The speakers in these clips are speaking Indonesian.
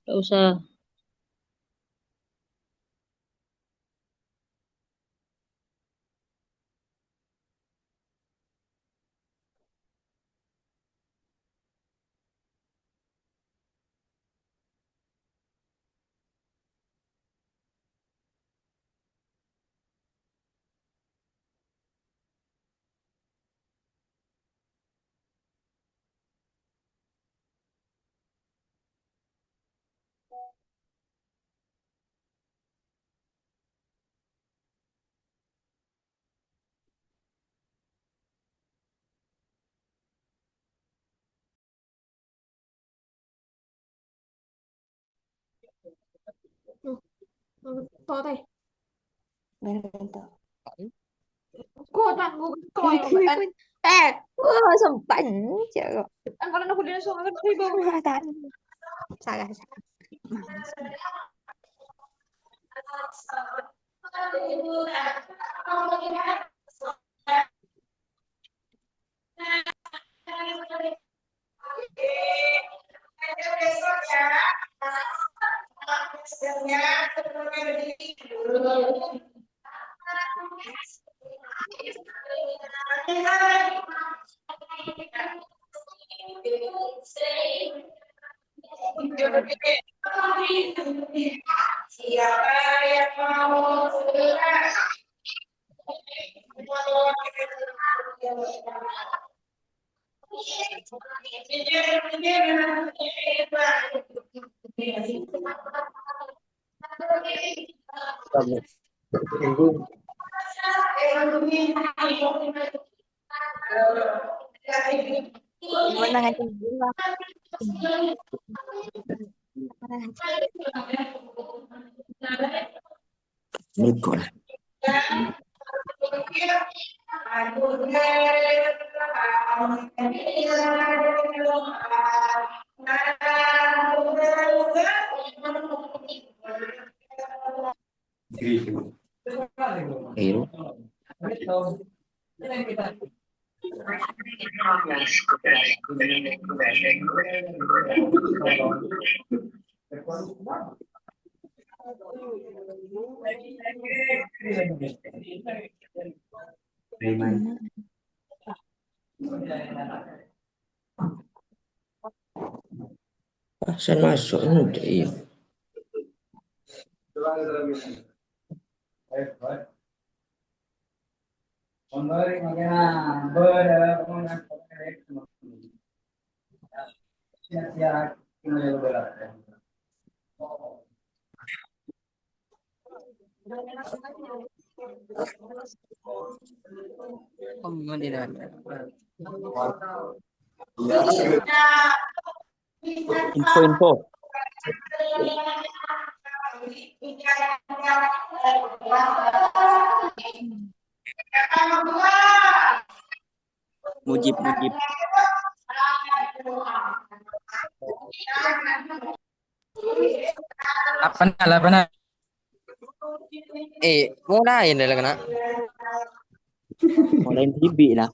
Gak usah. To thầy, Bentar. cô tặng cô coi Tapi anh pun wah sempan jago. anh có aku din so kan thấy bông Kelihatan. Salah salah. Siapa yang mau Gimana ngancing gua? Nikon. Hero. Sen masuk udah iya. Info-info. Mujib. Apa na? Muna yun talaga na. Online TV lah.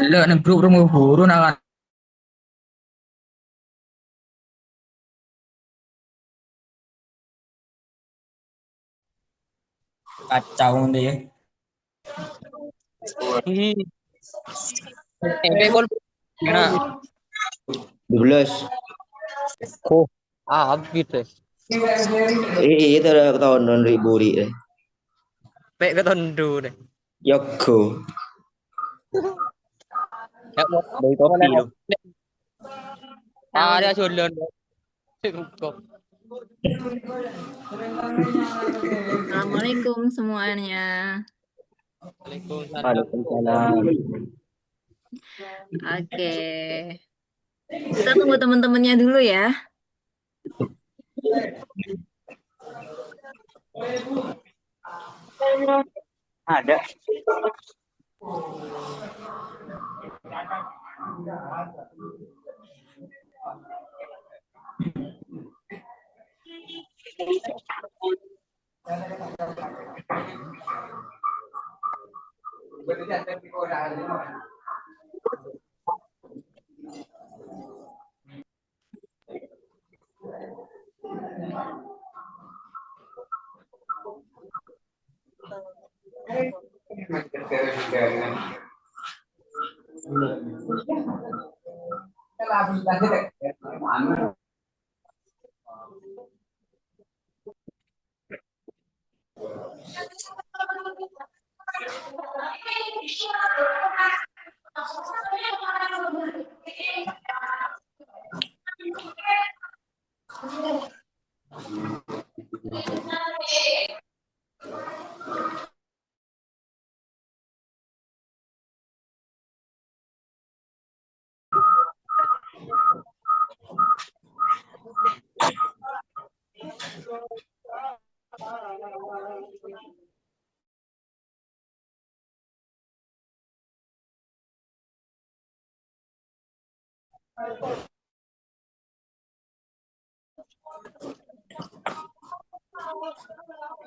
Lo, nag-group mo puro na Kacau deh. SMP gol enak. 12. Oh, habis deh. Itu dah tahun 2000 deh. Sampai ke tondu deh. Yoko. Ya mau Dari kopi lu. ada culun. Kok. Assalamualaikum semuanya. Waalaikumsalam. Waalaikumsalam. Oke. Kita tunggu teman-temannya dulu ya. Ada.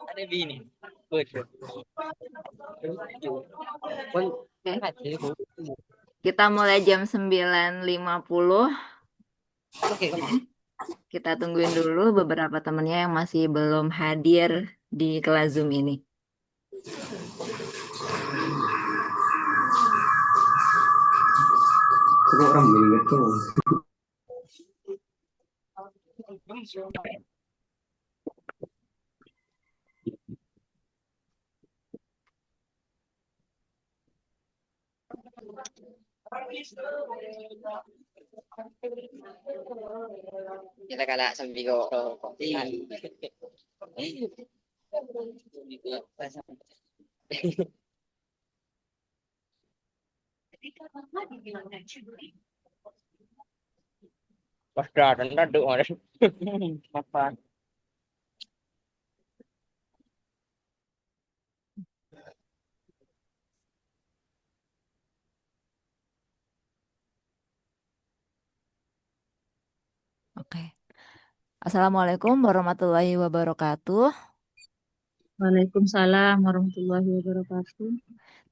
Ada bini. Betul. Pun enak sih. Kita mulai jam 9.50. Oke, Kita tungguin dulu beberapa temennya yang masih belum hadir di kelas Zoom ini. Kok orang gini tuh. kita kalah sambil kok. Pasti ada doa. Apa? Oke. Assalamualaikum warahmatullahi wabarakatuh. Waalaikumsalam warahmatullahi wabarakatuh.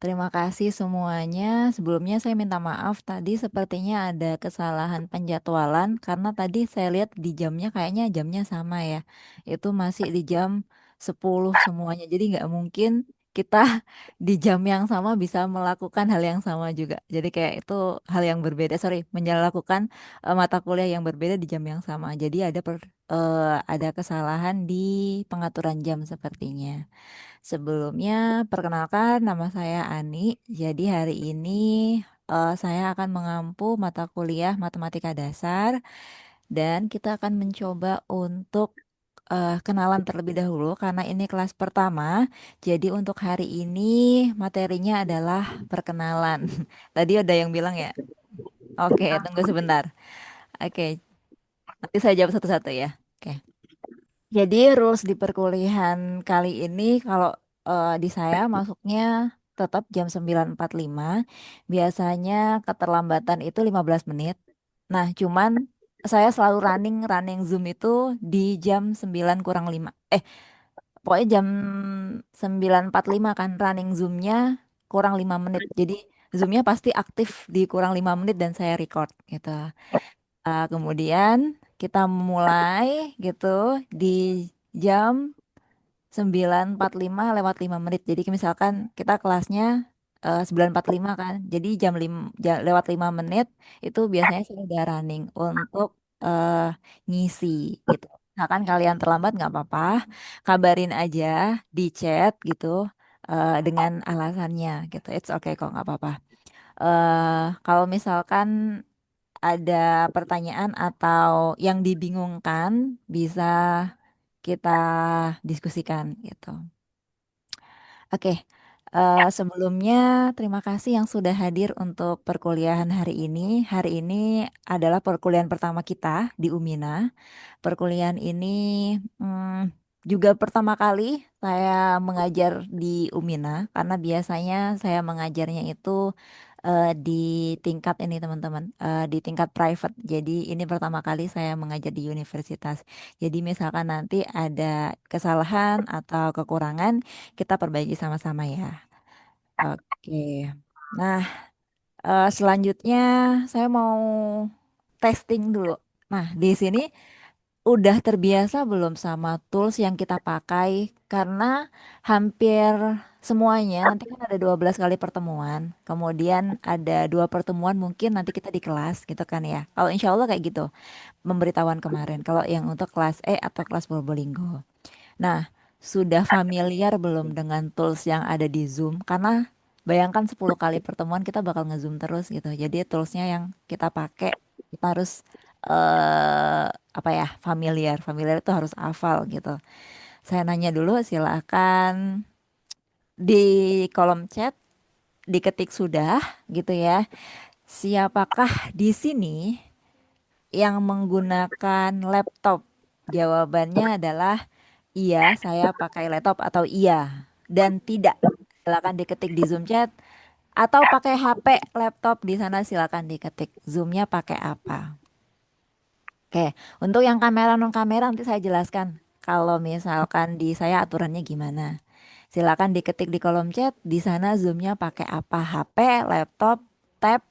Terima kasih semuanya. Sebelumnya saya minta maaf tadi sepertinya ada kesalahan penjadwalan karena tadi saya lihat di jamnya kayaknya jamnya sama ya. Itu masih di jam 10 semuanya. Jadi nggak mungkin kita di jam yang sama bisa melakukan hal yang sama juga. Jadi kayak itu hal yang berbeda. Sorry, melakukan mata kuliah yang berbeda di jam yang sama. Jadi ada kesalahan di pengaturan jam sepertinya. Sebelumnya, perkenalkan nama saya Ani. Jadi hari ini saya akan mengampu mata kuliah Matematika Dasar dan kita akan mencoba untuk kenalan terlebih dahulu karena ini kelas pertama. Jadi untuk hari ini materinya adalah perkenalan. Tadi ada yang bilang ya. Oke, tunggu sebentar. Oke, nanti saya jawab satu-satu ya. Oke. Jadi rules di perkuliahan kali ini kalau di saya masuknya tetap jam 9.45. Biasanya keterlambatan itu 15 menit. Nah, cuman saya selalu running Zoom itu di jam 9 kurang 5. Pokoknya jam 9.45 kan running Zoom-nya kurang 5 menit. Jadi Zoom-nya pasti aktif di kurang 5 menit dan saya record gitu. Kemudian kita mulai gitu di jam 9.45 lewat 5 menit. Jadi misalkan kita kelasnya 9.45 kan. Jadi lewat 5 menit itu biasanya saya udah running untuk eh, ngisi gitu. Misalkan kalian terlambat nggak apa-apa, kabarin aja di chat gitu dengan alasannya gitu. It's okay kok nggak apa-apa. Kalau misalkan ada pertanyaan atau yang dibingungkan bisa kita diskusikan gitu. Oke, sebelumnya terima kasih yang sudah hadir untuk perkuliahan hari ini. Hari ini adalah perkuliahan pertama kita di Umina. Perkuliahan ini hmm, juga pertama kali saya mengajar di Umina karena biasanya saya mengajarnya itu di tingkat ini teman-teman, di tingkat private. Jadi ini pertama kali saya mengajar di universitas. Jadi misalkan nanti ada kesalahan atau kekurangan, kita perbaiki sama-sama ya. Oke. Nah, selanjutnya saya mau testing dulu. Nah, di sini udah terbiasa belum sama tools yang kita pakai karena hampir semuanya nanti kan ada 12 kali pertemuan, kemudian ada 2 pertemuan mungkin nanti kita di kelas gitu kan ya. Kalau insya Allah kayak gitu pemberitahuan kemarin kalau yang untuk kelas E atau kelas Probolinggo. Nah, sudah familiar belum dengan tools yang ada di Zoom? Karena bayangkan 10 kali pertemuan kita bakal nge-Zoom terus gitu. Jadi toolsnya yang kita pakai kita harus apa ya, familiar. Familiar itu harus hafal gitu. Saya nanya dulu, silakan di kolom chat diketik sudah gitu ya. Siapakah di sini yang menggunakan laptop? Jawabannya adalah iya, saya pakai laptop atau iya dan tidak. Silakan diketik di Zoom chat atau pakai HP, laptop di sana silakan diketik. Zoomnya pakai apa? Oke, untuk yang kamera non kamera nanti saya jelaskan. Kalau misalkan di saya aturannya gimana? Silakan diketik di kolom chat. Di sana Zoomnya pakai apa? HP, laptop, tab,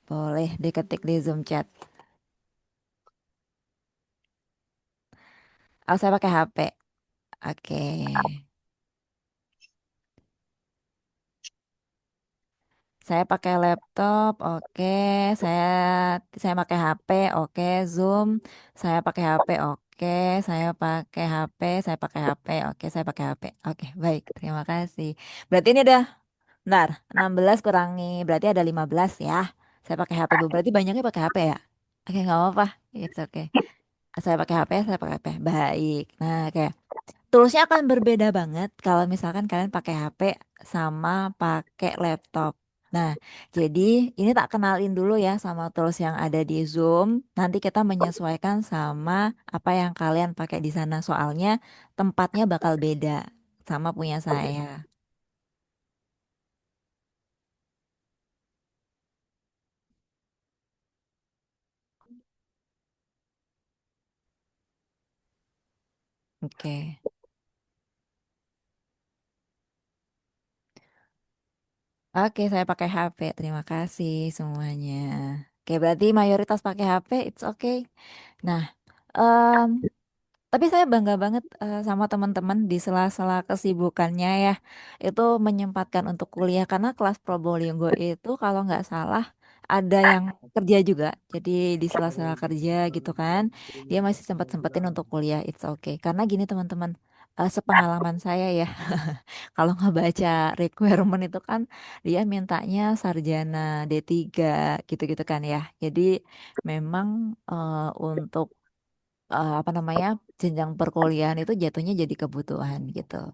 boleh diketik di Zoom chat. Oh, saya pakai HP. Oke. Saya pakai laptop, oke. Saya saya pakai HP, oke. Zoom, saya pakai HP, oke. Saya pakai HP, saya pakai HP, oke. Saya pakai HP. Oke, baik. Terima kasih. Berarti ini udah, bentar, 16 kurangi, berarti ada 15 ya. Saya pakai HP dulu, berarti banyaknya pakai HP ya? Oke, nggak apa-apa. It's okay. Saya pakai HP, saya pakai HP. Baik. Nah, oke. Toolsnya akan berbeda banget kalau misalkan kalian pakai HP sama pakai laptop. Nah, jadi ini tak kenalin dulu ya sama tools yang ada di Zoom. Nanti kita menyesuaikan sama apa yang kalian pakai di sana. Soalnya tempatnya bakal beda sama punya saya. Oke. Oke, saya pakai HP. Terima kasih semuanya. Oke, berarti mayoritas pakai HP, it's okay. Nah, em, tapi saya bangga banget sama teman-teman di sela-sela kesibukannya ya. Itu menyempatkan untuk kuliah karena kelas Probolinggo itu kalau nggak salah ada yang kerja juga. Jadi di sela-sela kerja gitu kan, dia masih sempat-sempetin untuk kuliah. It's okay. Karena gini teman-teman, sepengalaman saya ya, kalau nggak baca requirement itu kan dia mintanya sarjana D3 gitu-gitu kan ya. Jadi memang untuk apa namanya jenjang perkuliahan itu jatuhnya jadi kebutuhan gitu.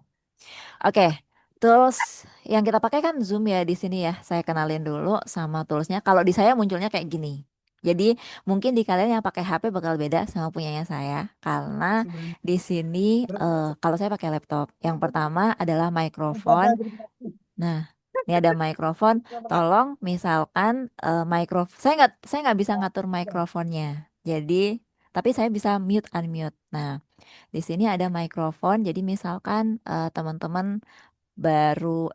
Oke, terus yang kita pakai kan Zoom ya di sini ya. Saya kenalin dulu sama toolsnya. Kalau di saya munculnya kayak gini. Jadi mungkin di kalian yang pakai HP bakal beda sama punyanya saya karena di sini kalau saya pakai laptop. Yang pertama adalah mikrofon. Nah, ini ada mikrofon. Tolong misalkan saya nggak bisa ngatur mikrofonnya. Jadi, tapi saya bisa mute unmute. Nah, di sini ada mikrofon. Jadi misalkan teman-teman baru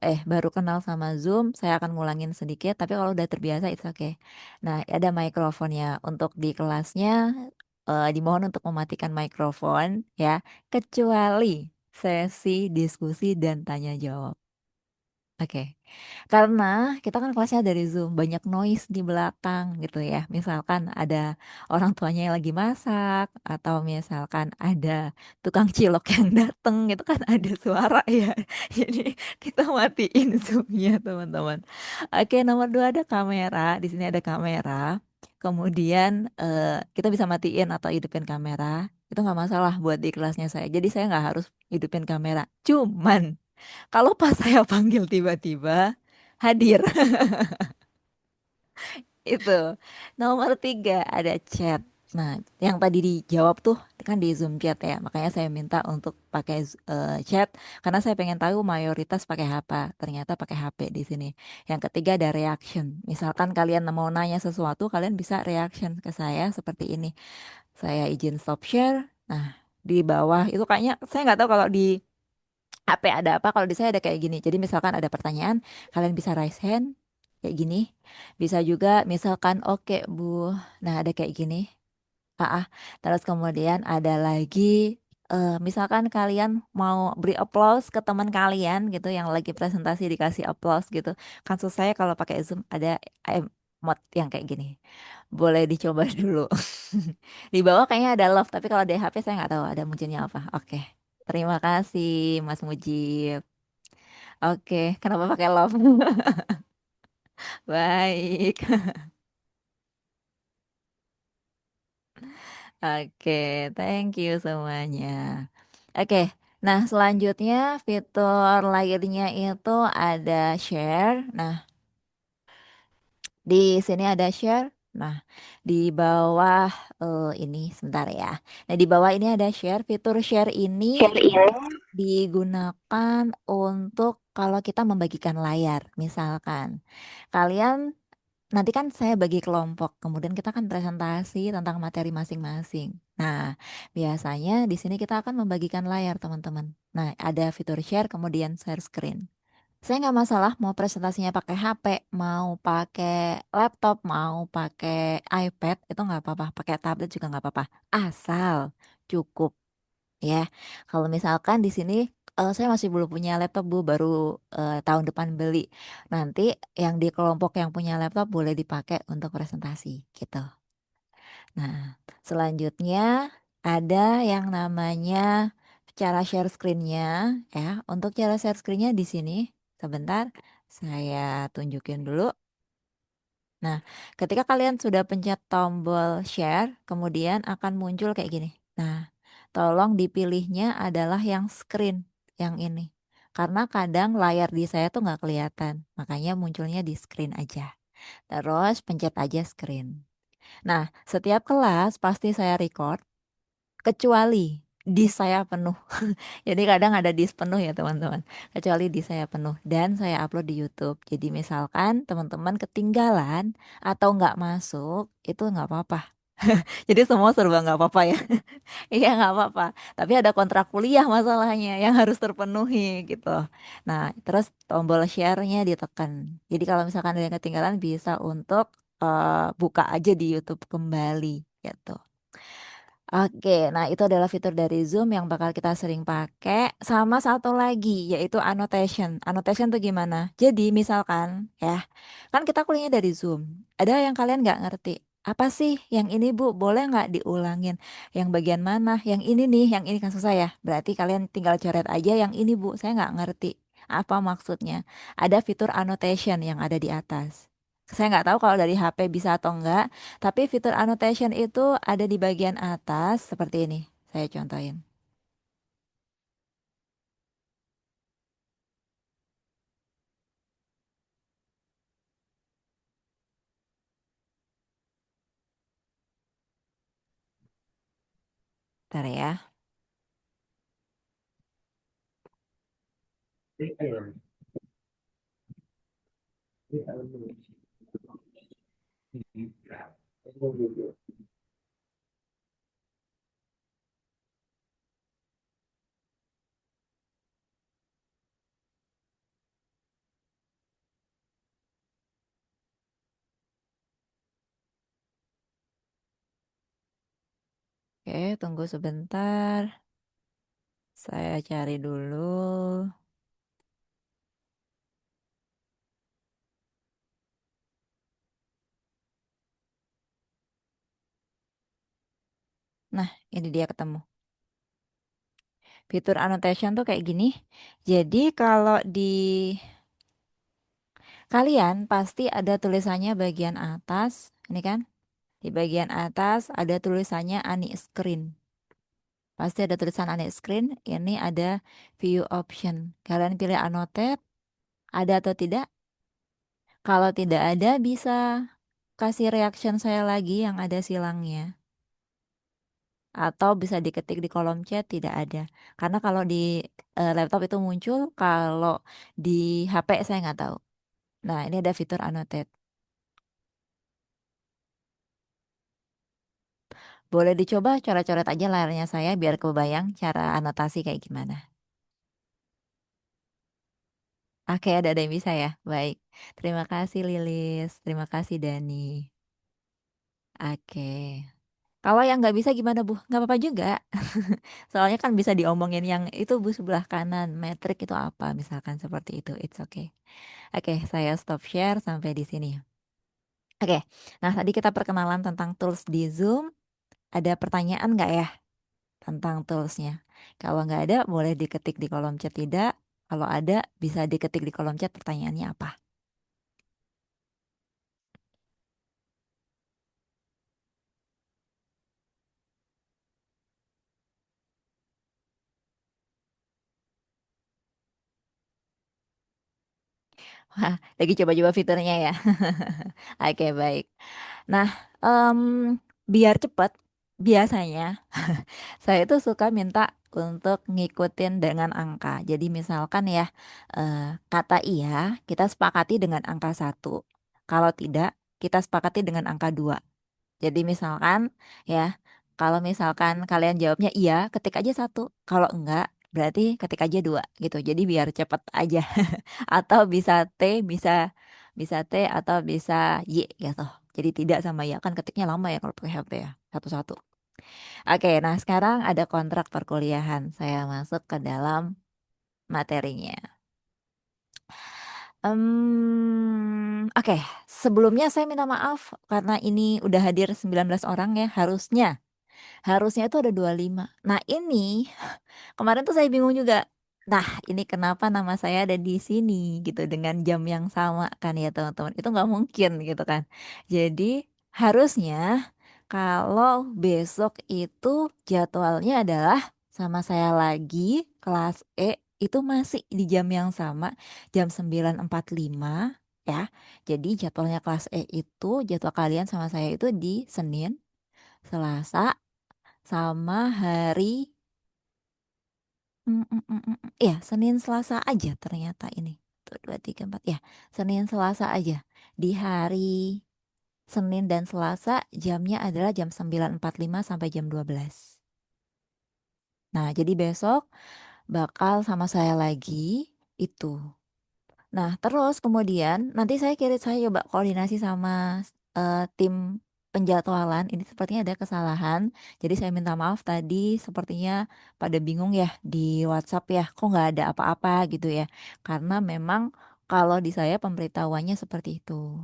kenal sama Zoom, saya akan ngulangin sedikit. Tapi kalau udah terbiasa, it's okay. Nah, ada mikrofonnya. Untuk di kelasnya dimohon untuk mematikan mikrofon ya, kecuali sesi diskusi dan tanya jawab. Oke, karena kita kan kelasnya dari Zoom, banyak noise di belakang gitu ya. Misalkan ada orang tuanya yang lagi masak, atau misalkan ada tukang cilok yang dateng, gitu kan ada suara ya. Jadi kita matiin Zoom-nya teman-teman. Oke, nomor dua ada kamera. Di sini ada kamera. Kemudian kita bisa matiin atau hidupin kamera. Itu nggak masalah buat di kelasnya saya. Jadi saya nggak harus hidupin kamera. Cuman kalau pas saya panggil tiba-tiba hadir itu. Nomor tiga ada chat. Nah, yang tadi dijawab tuh kan di Zoom chat ya. Makanya saya minta untuk pakai chat karena saya pengen tahu mayoritas pakai apa. Ternyata pakai HP di sini. Yang ketiga ada reaction. Misalkan kalian mau nanya sesuatu, kalian bisa reaction ke saya seperti ini. Saya izin stop share. Nah, di bawah itu kayaknya saya nggak tahu kalau di HP ada apa, kalau di saya ada kayak gini. Jadi misalkan ada pertanyaan, kalian bisa raise hand kayak gini. Bisa juga misalkan oke Bu. Nah, ada kayak gini. Terus kemudian ada lagi misalkan kalian mau beri applause ke teman kalian gitu yang lagi presentasi dikasih applause gitu. Kan susah saya kalau pakai Zoom ada emot yang kayak gini. Boleh dicoba dulu. Di bawah kayaknya ada love, tapi kalau di HP saya nggak tahu ada munculnya apa. Oke. Terima kasih Mas Mujib. Oke, kenapa pakai love? Baik. Oke, thank you semuanya. Oke, nah selanjutnya fitur lainnya itu ada share. Nah, di sini ada share. Nah, di bawah ini sebentar ya. Nah, di bawah ini ada share. Fitur share ini digunakan untuk kalau kita membagikan layar. Misalkan kalian nanti kan saya bagi kelompok, kemudian kita akan presentasi tentang materi masing-masing. Nah, biasanya di sini kita akan membagikan layar, teman-teman. Nah, ada fitur share, kemudian share screen. Saya nggak masalah mau presentasinya pakai HP, mau pakai laptop, mau pakai iPad, itu nggak apa-apa. Pakai tablet juga nggak apa-apa. Asal cukup ya. Kalau misalkan di sini saya masih belum punya laptop Bu, baru tahun depan beli. Nanti yang di kelompok yang punya laptop boleh dipakai untuk presentasi gitu. Nah, selanjutnya ada yang namanya cara share screen-nya ya. Untuk cara share screen-nya di sini sebentar saya tunjukin dulu. Nah, ketika kalian sudah pencet tombol share, kemudian akan muncul kayak gini. Nah, tolong dipilihnya adalah yang screen, yang ini. Karena kadang layar di saya tuh nggak kelihatan, makanya munculnya di screen aja. Terus pencet aja screen. Nah, setiap kelas pasti saya record, kecuali di saya penuh. Jadi kadang ada disk penuh ya teman-teman. Kecuali di saya penuh dan saya upload di YouTube. Jadi misalkan teman-teman ketinggalan atau nggak masuk, itu nggak apa-apa. Jadi semua serba nggak apa-apa ya. Iya nggak apa-apa. Tapi ada kontrak kuliah masalahnya yang harus terpenuhi gitu. Nah, terus tombol share-nya ditekan. Jadi kalau misalkan ada yang ketinggalan bisa untuk buka aja di YouTube kembali gitu. Oke, nah itu adalah fitur dari Zoom yang bakal kita sering pakai. Sama satu lagi, yaitu annotation. Annotation tuh gimana? Jadi misalkan ya, kan kita kuliahnya dari Zoom. Ada yang kalian nggak ngerti. Apa sih yang ini Bu? Boleh nggak diulangin? Yang bagian mana? Yang ini nih, yang ini kan susah ya. Berarti kalian tinggal coret aja yang ini Bu. Saya nggak ngerti. Apa maksudnya? Ada fitur annotation yang ada di atas. Saya nggak tahu kalau dari HP bisa atau enggak. Tapi fitur annotation itu ada di bagian atas seperti ini. Saya contohin. Bentar ya. Oke, tunggu sebentar. Saya cari dulu. Nah, ini dia ketemu. Fitur annotation tuh kayak gini. Jadi kalau di kalian pasti ada tulisannya bagian atas, ini kan? Di bagian atas ada tulisannya Ani Screen. Pasti ada tulisan Ani Screen, ini ada view option. Kalian pilih annotate, ada atau tidak? Kalau tidak ada bisa kasih reaction saya lagi yang ada silangnya. Atau bisa diketik di kolom chat tidak ada. Karena kalau di laptop itu muncul, kalau di HP saya nggak tahu. Nah, ini ada fitur annotate. Boleh dicoba coret-coret aja layarnya saya biar kebayang cara anotasi kayak gimana. Oke, ada yang bisa ya? Baik. Terima kasih Lilis. Terima kasih Dani. Oke. Kalau yang nggak bisa gimana Bu? Nggak apa-apa juga. Soalnya kan bisa diomongin yang itu Bu sebelah kanan. Metrik itu apa? Misalkan seperti itu. It's okay. Oke, saya stop share sampai di sini. Oke, nah tadi kita perkenalan tentang tools di Zoom. Ada pertanyaan nggak ya tentang toolsnya? Kalau nggak ada, boleh diketik di kolom chat tidak. Kalau ada, bisa diketik di kolom chat pertanyaannya apa. Wah, lagi coba-coba fiturnya ya. Oke, baik. Nah, em, biar cepat, biasanya saya tuh suka minta untuk ngikutin dengan angka. Jadi misalkan ya, eh, kata iya, kita sepakati dengan angka 1. Kalau tidak, kita sepakati dengan angka 2. Jadi misalkan ya, kalau misalkan kalian jawabnya iya, ketik aja 1. Kalau enggak, berarti ketik aja 2 gitu. Jadi biar cepet aja. Atau bisa T, bisa bisa T atau bisa Y gitu. Jadi tidak sama ya, kan ketiknya lama ya kalau pakai HP ya, satu-satu. Oke, nah sekarang ada kontrak perkuliahan. Saya masuk ke dalam materinya. Oke, sebelumnya saya minta maaf karena ini udah hadir 19 orang ya, harusnya itu ada 25. Nah, ini kemarin tuh saya bingung juga. Nah, ini kenapa nama saya ada di sini gitu dengan jam yang sama kan ya teman-teman. Itu nggak mungkin gitu kan. Jadi harusnya kalau besok itu jadwalnya adalah sama saya lagi kelas E itu masih di jam yang sama jam 9.45 ya. Jadi jadwalnya kelas E itu jadwal kalian sama saya itu di Senin, Selasa, sama hari ya Senin Selasa aja ternyata ini. Tuh, 2, 3, 4 ya. Senin Selasa aja. Di hari Senin dan Selasa jamnya adalah jam 9.45 sampai jam 12. Nah, jadi besok bakal sama saya lagi itu. Nah, terus kemudian nanti saya coba koordinasi sama tim penjadwalan. Ini sepertinya ada kesalahan. Jadi saya minta maaf tadi sepertinya pada bingung ya di WhatsApp ya. Kok nggak ada apa-apa gitu ya. Karena memang kalau di saya pemberitahuannya seperti itu.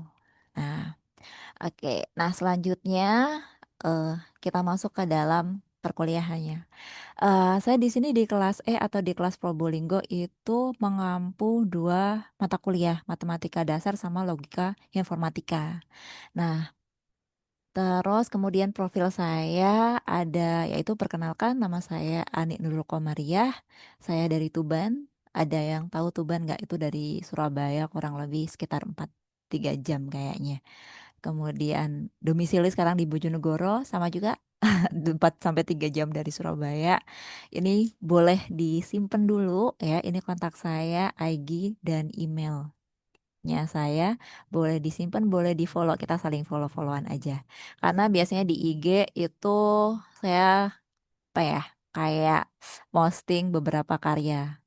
Nah, oke. Nah, selanjutnya eh, kita masuk ke dalam perkuliahannya. Saya di sini di kelas E atau di kelas Probolinggo itu mengampu 2 mata kuliah, matematika dasar sama logika informatika. Nah, terus kemudian profil saya ada, yaitu perkenalkan nama saya Ani Nurul Komariah, saya dari Tuban. Ada yang tahu Tuban nggak? Itu dari Surabaya kurang lebih sekitar 4-3 jam kayaknya. Kemudian domisili sekarang di Bojonegoro sama juga 4 sampai 3 jam dari Surabaya. Ini boleh disimpan dulu ya. Ini kontak saya, IG dan emailnya saya boleh disimpan, boleh di follow. Kita saling follow-followan aja. Karena biasanya di IG itu saya apa ya kayak posting beberapa karya.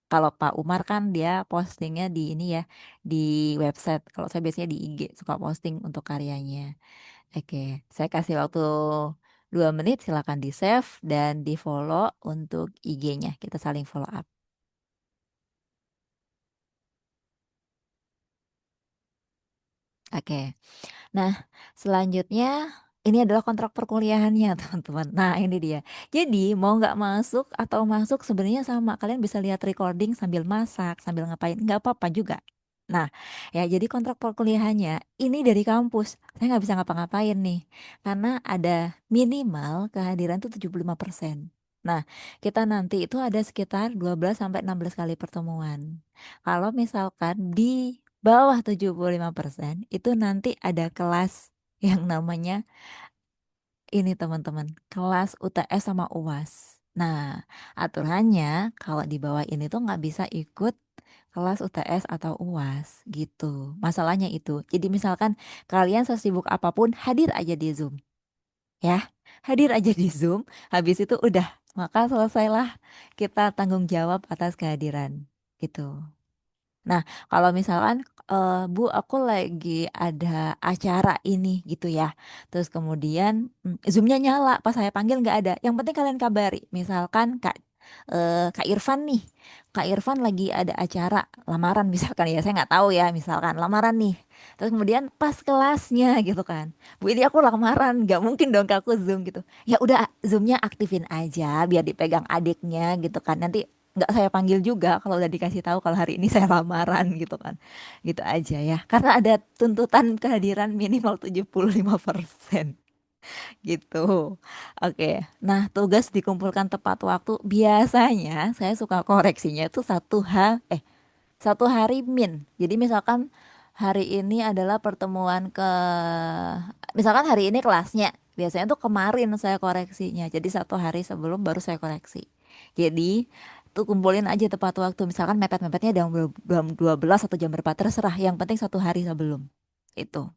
Kalau Pak Umar kan dia postingnya di ini ya di website. Kalau saya biasanya di IG suka posting untuk karyanya. Oke, saya kasih waktu 2 menit silakan di save dan di follow untuk IG-nya. Kita saling follow up. Oke. Nah, selanjutnya ini adalah kontrak perkuliahannya, teman-teman. Nah, ini dia. Jadi, mau nggak masuk atau masuk sebenarnya sama. Kalian bisa lihat recording sambil masak, sambil ngapain, nggak apa-apa juga. Nah, ya jadi kontrak perkuliahannya ini dari kampus. Saya nggak bisa ngapa-ngapain nih. Karena ada minimal kehadiran tuh 75%. Nah, kita nanti itu ada sekitar 12 sampai 16 kali pertemuan. Kalau misalkan di bawah 75% itu nanti ada kelas yang namanya ini teman-teman, kelas UTS sama UAS. Nah, aturannya kalau di bawah ini tuh nggak bisa ikut kelas UTS atau UAS gitu. Masalahnya itu. Jadi misalkan kalian sesibuk apapun hadir aja di Zoom. Ya, hadir aja di Zoom. Habis itu udah, maka selesailah kita tanggung jawab atas kehadiran gitu. Nah, kalau misalkan Bu, aku lagi ada acara ini gitu ya. Terus kemudian Zoom-nya nyala, pas saya panggil nggak ada. Yang penting kalian kabari. Misalkan Kak Irfan nih, Kak Irfan lagi ada acara lamaran misalkan ya, saya nggak tahu ya, misalkan lamaran nih. Terus kemudian pas kelasnya gitu kan, Bu ini aku lamaran, nggak mungkin dong Kak, aku Zoom gitu. Ya udah Zoom-nya aktifin aja, biar dipegang adiknya gitu kan. Nanti nggak saya panggil juga kalau udah dikasih tahu kalau hari ini saya lamaran gitu kan, gitu aja ya, karena ada tuntutan kehadiran minimal 75% gitu. Oke, nah tugas dikumpulkan tepat waktu biasanya saya suka koreksinya itu 1 hari min. Jadi misalkan hari ini adalah pertemuan misalkan hari ini kelasnya, biasanya tuh kemarin saya koreksinya. Jadi 1 hari sebelum baru saya koreksi. Jadi tuh kumpulin aja tepat waktu. Misalkan mepet-mepetnya jam 12 atau jam berapa terserah. Yang penting 1 hari sebelum. Itu.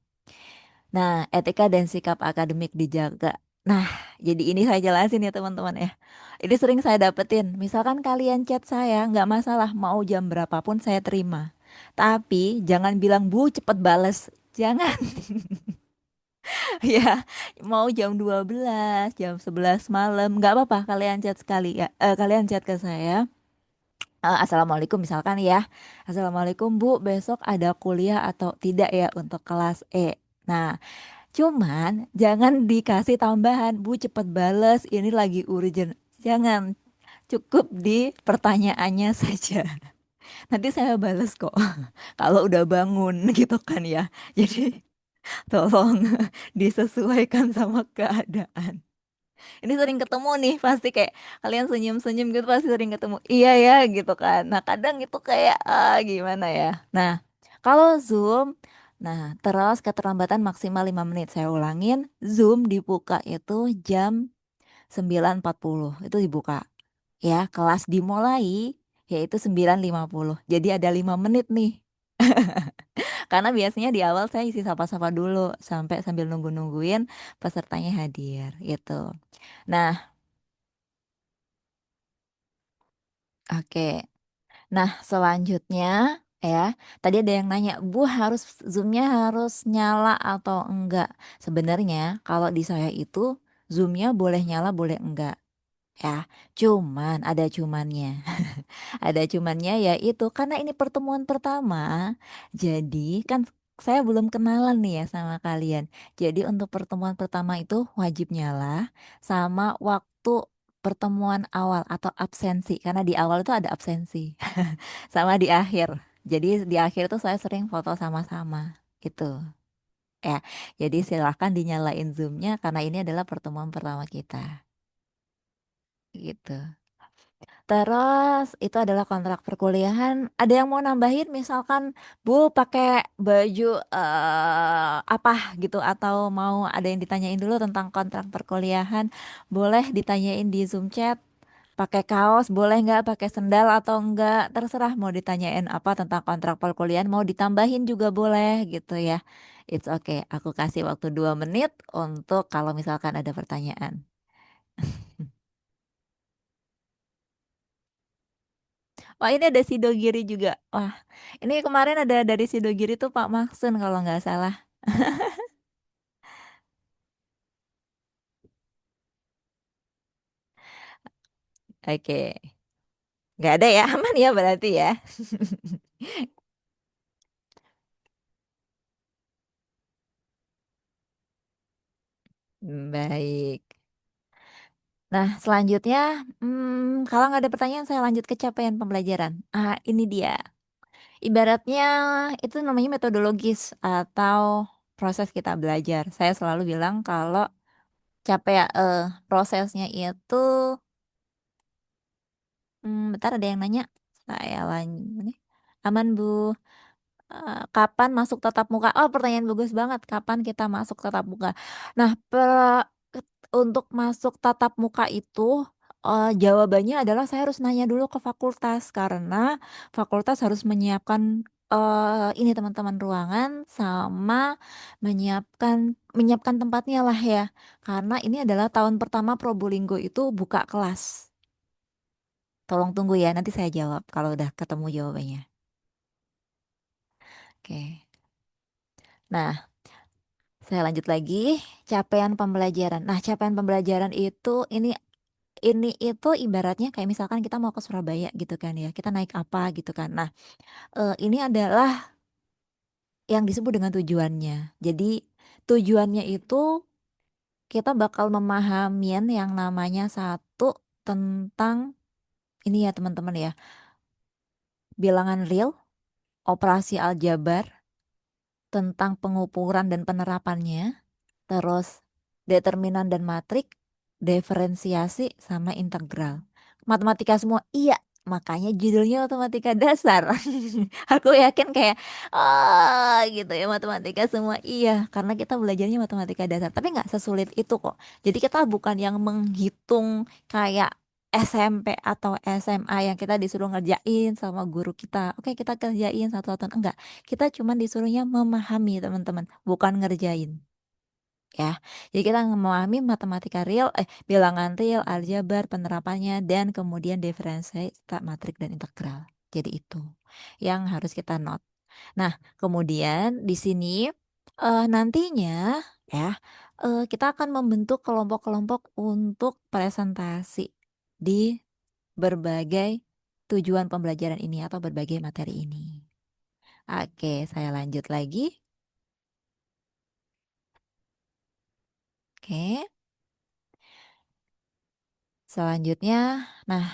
Nah, etika dan sikap akademik dijaga. Nah, jadi ini saya jelasin ya teman-teman ya. Ini sering saya dapetin. Misalkan kalian chat saya, nggak masalah. Mau jam berapapun saya terima. Tapi jangan bilang, Bu, cepet bales. Jangan. Ya, mau jam 12, jam 11 malam. Nggak apa-apa kalian chat sekali ya. Kalian chat ke saya. Assalamualaikum misalkan ya. Assalamualaikum Bu, besok ada kuliah atau tidak ya untuk kelas E. Nah, cuman jangan dikasih tambahan, Bu cepet bales, ini lagi urgent. Jangan, cukup di pertanyaannya saja. Nanti saya bales kok kalau udah bangun gitu kan ya. Jadi tolong disesuaikan sama keadaan. Ini sering ketemu nih, pasti kayak kalian senyum-senyum gitu pasti sering ketemu. Iya ya gitu kan. Nah kadang itu kayak gimana ya. Nah kalau Zoom, nah terus keterlambatan maksimal 5 menit. Saya ulangin, Zoom dibuka itu jam 9.40 itu dibuka. Ya kelas dimulai yaitu 9.50. Jadi ada 5 menit nih. Karena biasanya di awal saya isi sapa-sapa dulu sampai sambil nunggu-nungguin pesertanya hadir gitu. Nah, oke. Nah, selanjutnya ya, tadi ada yang nanya, Bu harus Zoom-nya harus nyala atau enggak? Sebenarnya kalau di saya itu Zoom-nya boleh nyala, boleh enggak. Ya, cuman ada cumannya. Ada cumannya ya itu karena ini pertemuan pertama. Jadi kan saya belum kenalan nih ya sama kalian. Jadi untuk pertemuan pertama itu wajib nyala sama waktu pertemuan awal atau absensi karena di awal itu ada absensi sama di akhir. Jadi di akhir tuh saya sering foto sama-sama gitu. Ya, jadi silahkan dinyalain Zoom-nya karena ini adalah pertemuan pertama kita gitu. Terus itu adalah kontrak perkuliahan. Ada yang mau nambahin misalkan Bu pakai baju apa gitu atau mau ada yang ditanyain dulu tentang kontrak perkuliahan, boleh ditanyain di Zoom chat. Pakai kaos boleh nggak, pakai sendal atau enggak, terserah mau ditanyain apa tentang kontrak perkuliahan, mau ditambahin juga boleh gitu ya. It's okay, aku kasih waktu 2 menit untuk kalau misalkan ada pertanyaan. Wah ini ada Sidogiri juga. Wah ini kemarin ada dari Sidogiri tuh Pak Maksun kalau nggak salah. Oke. Nggak ada ya, aman ya berarti ya. Baik. Nah, selanjutnya, kalau nggak ada pertanyaan, saya lanjut ke capaian pembelajaran. Ini dia. Ibaratnya itu namanya metodologis atau proses kita belajar. Saya selalu bilang kalau prosesnya itu, bentar ada yang nanya. Saya lanjut. Aman Bu. Kapan masuk tatap muka? Oh, pertanyaan bagus banget. Kapan kita masuk tatap muka? Nah, untuk masuk tatap muka itu jawabannya adalah saya harus nanya dulu ke fakultas karena fakultas harus menyiapkan ini teman-teman ruangan sama menyiapkan tempatnya lah ya. Karena ini adalah tahun pertama Probolinggo itu buka kelas. Tolong tunggu ya, nanti saya jawab kalau udah ketemu jawabannya. Oke. Nah, saya lanjut lagi, capaian pembelajaran. Nah, capaian pembelajaran ini itu ibaratnya kayak misalkan kita mau ke Surabaya gitu kan ya. Kita naik apa gitu kan. Nah, ini adalah yang disebut dengan tujuannya. Jadi, tujuannya itu kita bakal memahami yang namanya satu tentang ini ya teman-teman ya. Bilangan real, operasi aljabar, tentang pengukuran dan penerapannya. Terus determinan dan matrik, diferensiasi sama integral. Matematika semua, iya. Makanya judulnya matematika dasar. Aku yakin kayak, gitu ya matematika semua, iya. Karena kita belajarnya matematika dasar. Tapi nggak sesulit itu kok. Jadi kita bukan yang menghitung kayak SMP atau SMA yang kita disuruh ngerjain sama guru kita. Oke, kita kerjain satu-satu. Enggak, kita cuma disuruhnya memahami teman-teman, bukan ngerjain ya. Jadi kita memahami matematika real, bilangan real, aljabar, penerapannya, dan kemudian diferensiasi, matrik, dan integral. Jadi itu yang harus kita note. Nah, kemudian di sini nantinya ya kita akan membentuk kelompok-kelompok untuk presentasi di berbagai tujuan pembelajaran ini atau berbagai materi ini. Oke, saya lanjut lagi. Oke. Selanjutnya, nah,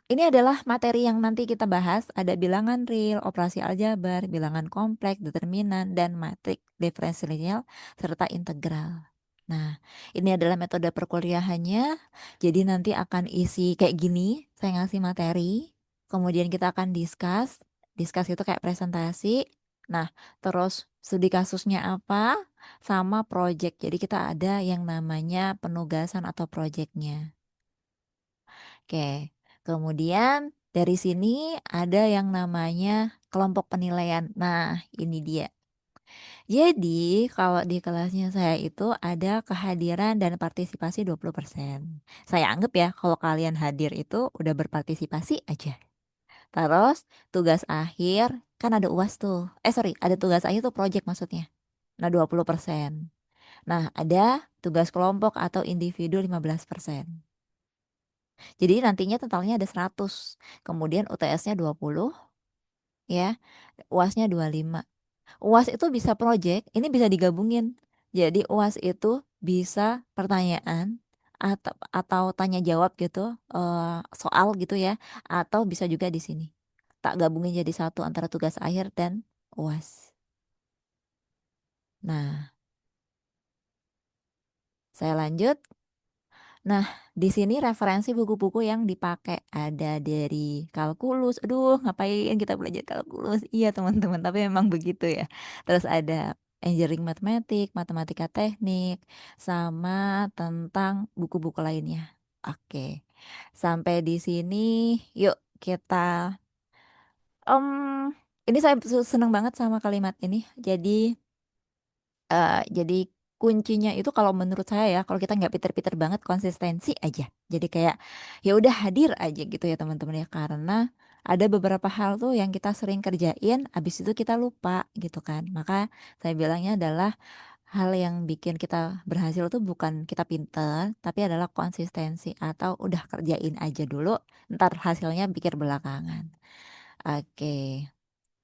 ini adalah materi yang nanti kita bahas. Ada bilangan real, operasi aljabar, bilangan kompleks, determinan, dan matrik diferensial, serta integral. Nah, ini adalah metode perkuliahannya. Jadi nanti akan isi kayak gini, saya ngasih materi, kemudian kita akan discuss. Discuss itu kayak presentasi. Nah, terus studi kasusnya apa, sama project. Jadi kita ada yang namanya penugasan atau projectnya. Oke, kemudian dari sini ada yang namanya kelompok penilaian. Nah, ini dia. Jadi, kalau di kelasnya saya itu ada kehadiran dan partisipasi 20%. Saya anggap ya, kalau kalian hadir itu udah berpartisipasi aja. Terus, tugas akhir, kan ada UAS tuh. Ada tugas akhir tuh project maksudnya. Nah, 20%. Nah, ada tugas kelompok atau individu 15%. Jadi nantinya totalnya ada 100. Kemudian UTS-nya 20 ya. UAS-nya 25. UAS itu bisa project, ini bisa digabungin. Jadi UAS itu bisa pertanyaan atau tanya jawab gitu, soal gitu ya, atau bisa juga di sini. Tak gabungin jadi satu antara tugas akhir dan UAS. Nah, saya lanjut. Nah, di sini referensi buku-buku yang dipakai ada dari kalkulus. Aduh, ngapain kita belajar kalkulus? Iya, teman-teman, tapi memang begitu ya. Terus ada engineering matematik, matematika teknik, sama tentang buku-buku lainnya. Oke. Sampai di sini, yuk kita ini saya seneng banget sama kalimat ini. Jadi kuncinya itu kalau menurut saya ya, kalau kita nggak pinter-pinter banget, konsistensi aja. Jadi kayak ya udah hadir aja gitu ya teman-teman ya, karena ada beberapa hal tuh yang kita sering kerjain, abis itu kita lupa gitu kan. Maka saya bilangnya adalah hal yang bikin kita berhasil tuh bukan kita pinter, tapi adalah konsistensi atau udah kerjain aja dulu, ntar hasilnya pikir belakangan. Oke.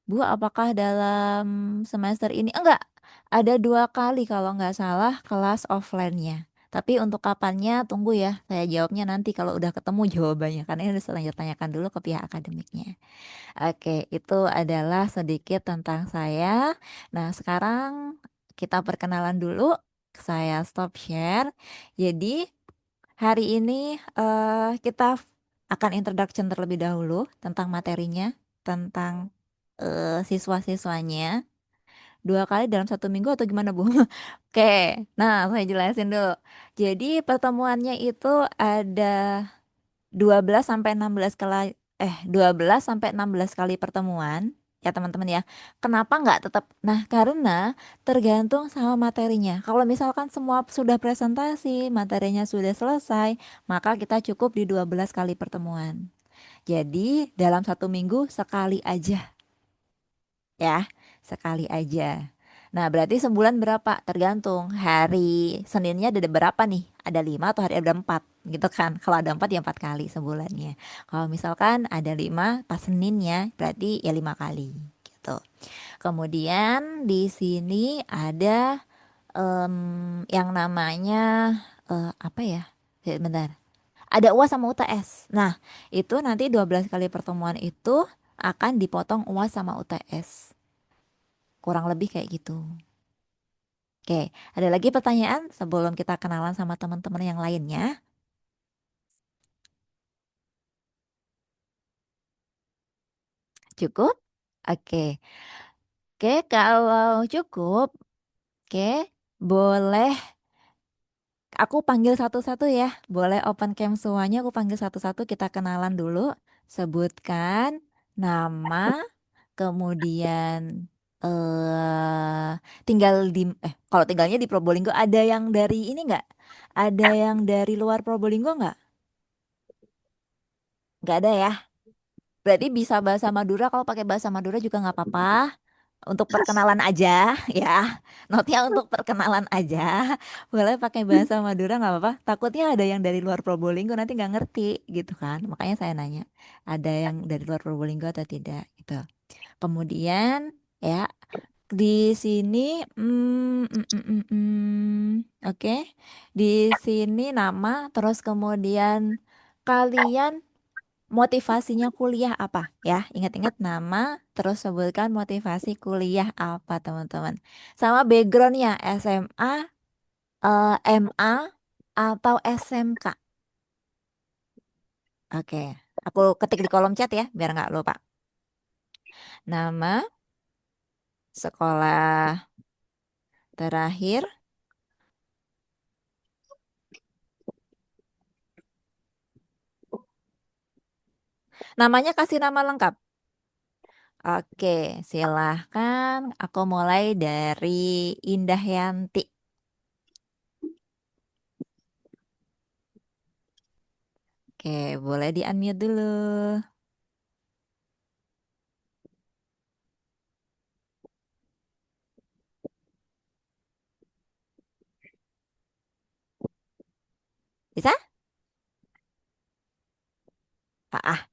Bu, apakah dalam semester ini? Enggak, ada 2 kali kalau nggak salah kelas offline-nya. Tapi untuk kapannya tunggu ya, saya jawabnya nanti kalau udah ketemu jawabannya. Karena ini harus lanjut tanyakan dulu ke pihak akademiknya. Oke, itu adalah sedikit tentang saya. Nah, sekarang kita perkenalan dulu. Saya stop share. Jadi, hari ini kita akan introduction terlebih dahulu tentang materinya, tentang siswa-siswanya. 2 kali dalam 1 minggu atau gimana, Bu? Oke, nah saya jelasin dulu. Jadi pertemuannya itu ada 12 sampai 16 kali 12 sampai 16 kali pertemuan ya teman-teman ya. Kenapa nggak tetap? Nah, karena tergantung sama materinya. Kalau misalkan semua sudah presentasi, materinya sudah selesai, maka kita cukup di 12 kali pertemuan. Jadi dalam 1 minggu sekali aja ya, sekali aja. Nah, berarti sebulan berapa? Tergantung hari Seninnya ada berapa nih? Ada 5 atau hari ada 4 gitu kan? Kalau ada 4 ya 4 kali sebulannya. Kalau misalkan ada 5 pas Seninnya berarti ya 5 kali gitu. Kemudian di sini ada yang namanya apa ya? Bentar. Ada UAS sama UTS. Nah, itu nanti 12 kali pertemuan itu akan dipotong UAS sama UTS. Kurang lebih kayak gitu. Oke, ada lagi pertanyaan sebelum kita kenalan sama teman-teman yang lainnya? Cukup? Oke. Oke, kalau cukup, oke, boleh aku panggil satu-satu ya. Boleh open cam semuanya, aku panggil satu-satu, kita kenalan dulu. Sebutkan nama, kemudian tinggal di kalau tinggalnya di Probolinggo, ada yang dari ini nggak? Ada yang dari luar Probolinggo nggak? Nggak ada ya. Berarti bisa bahasa Madura, kalau pakai bahasa Madura juga nggak apa-apa. Untuk perkenalan aja ya. Notnya untuk perkenalan aja. Boleh pakai bahasa Madura nggak apa-apa. Takutnya ada yang dari luar Probolinggo nanti nggak ngerti gitu kan. Makanya saya nanya, ada yang dari luar Probolinggo atau tidak gitu. Kemudian ya di sini oke. Di sini nama, terus kemudian kalian motivasinya kuliah apa ya? Ingat-ingat nama, terus sebutkan motivasi kuliah apa teman-teman. Sama backgroundnya SMA, MA, atau SMK. Oke, aku ketik di kolom chat ya, biar nggak lupa. Nama, sekolah terakhir, namanya kasih nama lengkap. Oke, silahkan. Aku mulai dari Indah Yanti. Oke, boleh di-unmute dulu. Bisa? Ah,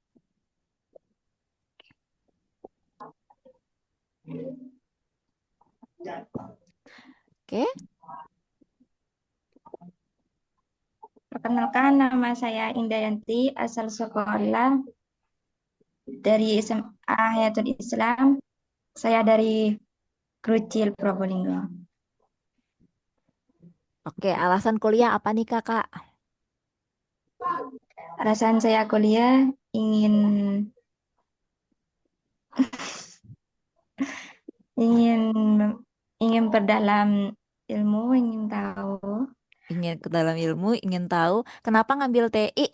oke. Perkenalkan, nama saya Indayanti, asal sekolah dari SMA Hayatul Islam. Saya dari Krucil, Probolinggo. Oke, alasan kuliah apa nih kakak? Alasan saya kuliah ingin ingin ingin perdalam ilmu, ingin tahu Ingin ke dalam ilmu, ingin tahu kenapa ngambil TI?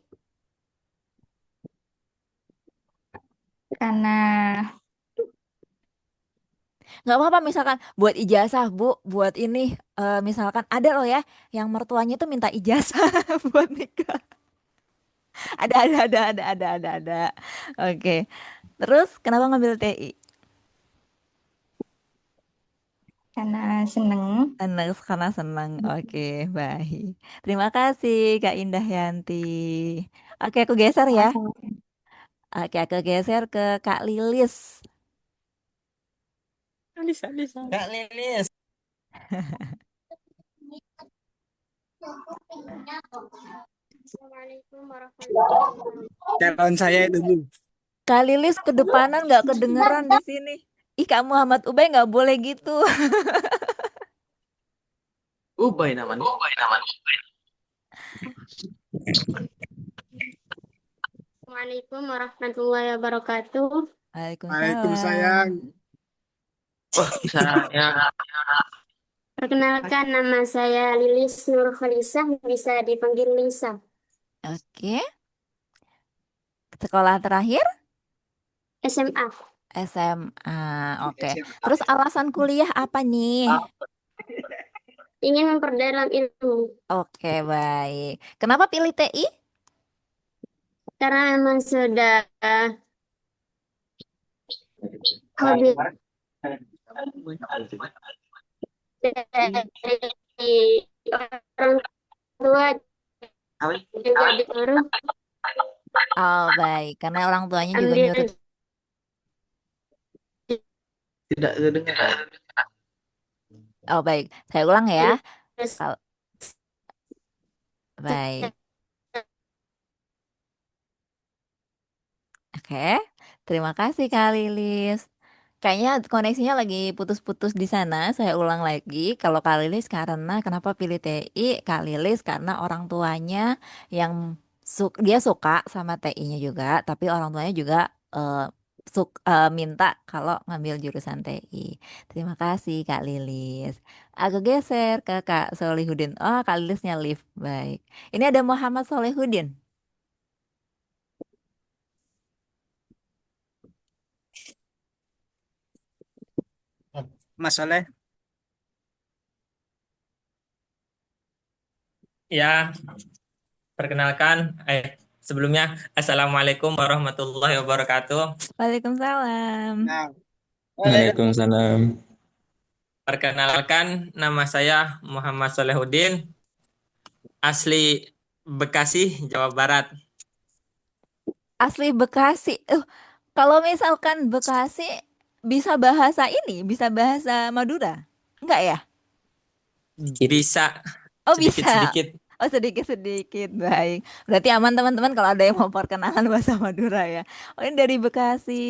karena Nggak apa-apa misalkan buat ijazah bu, buat ini misalkan ada loh ya yang mertuanya tuh minta ijazah buat nikah. Ada. Oke. Terus kenapa ngambil TI? karena seneng. Karena senang. Oke, baik. Terima kasih Kak Indah Yanti. Oke, aku geser ya. Sama-sama. Oke, aku geser ke Kak Lilis. Kak Lilis. Assalamualaikum warahmatullahi wabarakatuh. Calon saya itu Bu. Kak Lilis kedepanan nggak kedengeran di sini. Ih, Kak Muhammad Ubay nggak boleh gitu. Ubay namanya. Assalamualaikum warahmatullahi wabarakatuh. Waalaikumsalam. Saya Perkenalkan, nama saya Lilis Nur Khalisah, bisa dipanggil Lisa. Oke. Sekolah terakhir SMA. SMA. Oke. Terus alasan kuliah apa nih? Ingin memperdalam ilmu. Oke, baik. Kenapa pilih TI? Karena memang sudah hobi dari orang tua jadi guru, Oh, baik. Karena orang tuanya juga ambil nyuruh. tidak kedengaran. Oh, baik. Saya ulang ya. terus Kal- Baik. Oke. Terima kasih Kak Lilis. Kayaknya koneksinya lagi putus-putus di sana. Saya ulang lagi. Kalau Kak Lilis karena kenapa pilih TI? Kak Lilis karena orang tuanya yang dia suka sama TI-nya juga, tapi orang tuanya juga eh, minta kalau ngambil jurusan TI. Terima kasih Kak Lilis. Aku geser ke Kak Solihudin. Oh, Kak Lilisnya lift. Baik. Ini ada Muhammad Solihudin. Mas Soleh. Ya, perkenalkan, sebelumnya Assalamualaikum warahmatullahi wabarakatuh. Waalaikumsalam. Nah, Waalaikumsalam. Perkenalkan, nama saya Muhammad Solehudin, asli Bekasi, Jawa Barat. Asli Bekasi. Kalau misalkan Bekasi bisa bahasa ini, bisa bahasa Madura? Enggak ya? Bisa Oh, bisa. sedikit-sedikit. Oh, sedikit-sedikit. Baik. Berarti aman teman-teman kalau ada yang mau perkenalan bahasa Madura ya. Oh, ini dari Bekasi.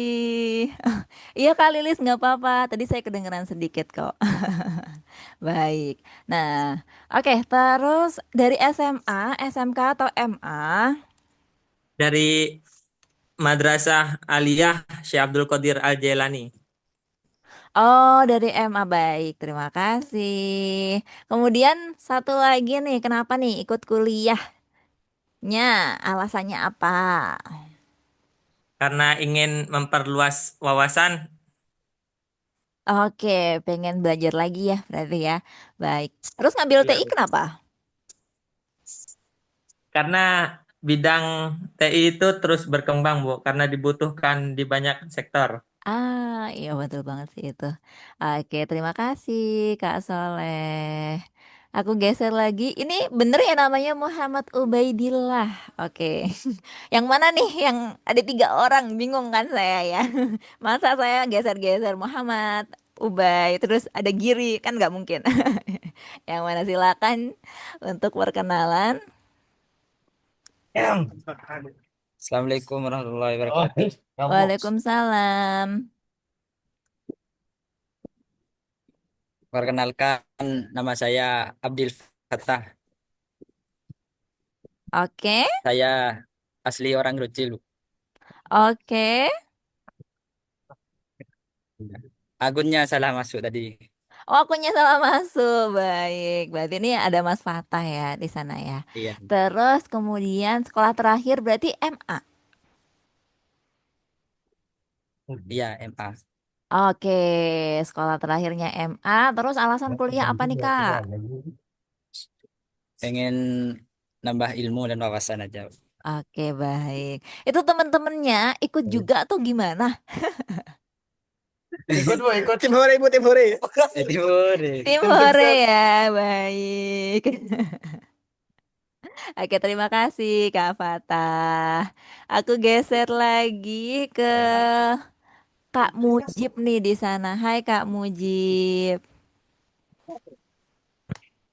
Iya Kak Lilis, nggak apa-apa. Tadi saya kedengeran sedikit kok. Baik. Nah, oke. Terus dari SMA, SMK atau MA? Dari Madrasah Aliyah Syekh Abdul Qadir Al-Jailani. Oh, dari MA baik. Terima kasih. Kemudian satu lagi nih, kenapa nih ikut kuliahnya? Alasannya apa? Karena ingin memperluas wawasan, Oke, pengen belajar lagi ya, berarti ya. Baik. Terus ngambil ya, TI kenapa? karena bidang TI itu terus berkembang, Bu, karena dibutuhkan di banyak sektor. Iya betul banget sih itu. Oke, terima kasih Kak Soleh. Aku geser lagi. Ini bener ya namanya Muhammad Ubaidillah. Oke. Yang mana nih? Yang ada 3 orang. Bingung kan saya ya. Masa saya geser-geser Muhammad Ubay. Terus ada Giri. Kan nggak mungkin. Yang mana silakan untuk perkenalan. Assalamualaikum warahmatullahi wabarakatuh. Waalaikumsalam. Perkenalkan, nama saya Abdul Fattah. Oke. Saya asli orang Rucil. Oke. Akunnya salah masuk tadi. Oh, akunnya salah masuk. Baik. Berarti ini ada Mas Fatah ya di sana ya. Iya. Terus kemudian sekolah terakhir berarti MA. Iya, MA. Oke, sekolah terakhirnya MA. Terus alasan kuliah apa nih, Kak? Pengen nambah ilmu dan wawasan aja. Oke, baik. Itu teman-temannya ikut juga atau gimana? Ikut bu, ikut. Tim Hore, Ibu, Tim Hore. Tim Hore. Tim Hore ya, baik. Oke, terima kasih Kak Fatah. Aku geser lagi ke Kak Mujib nih di sana. Hai Kak Mujib.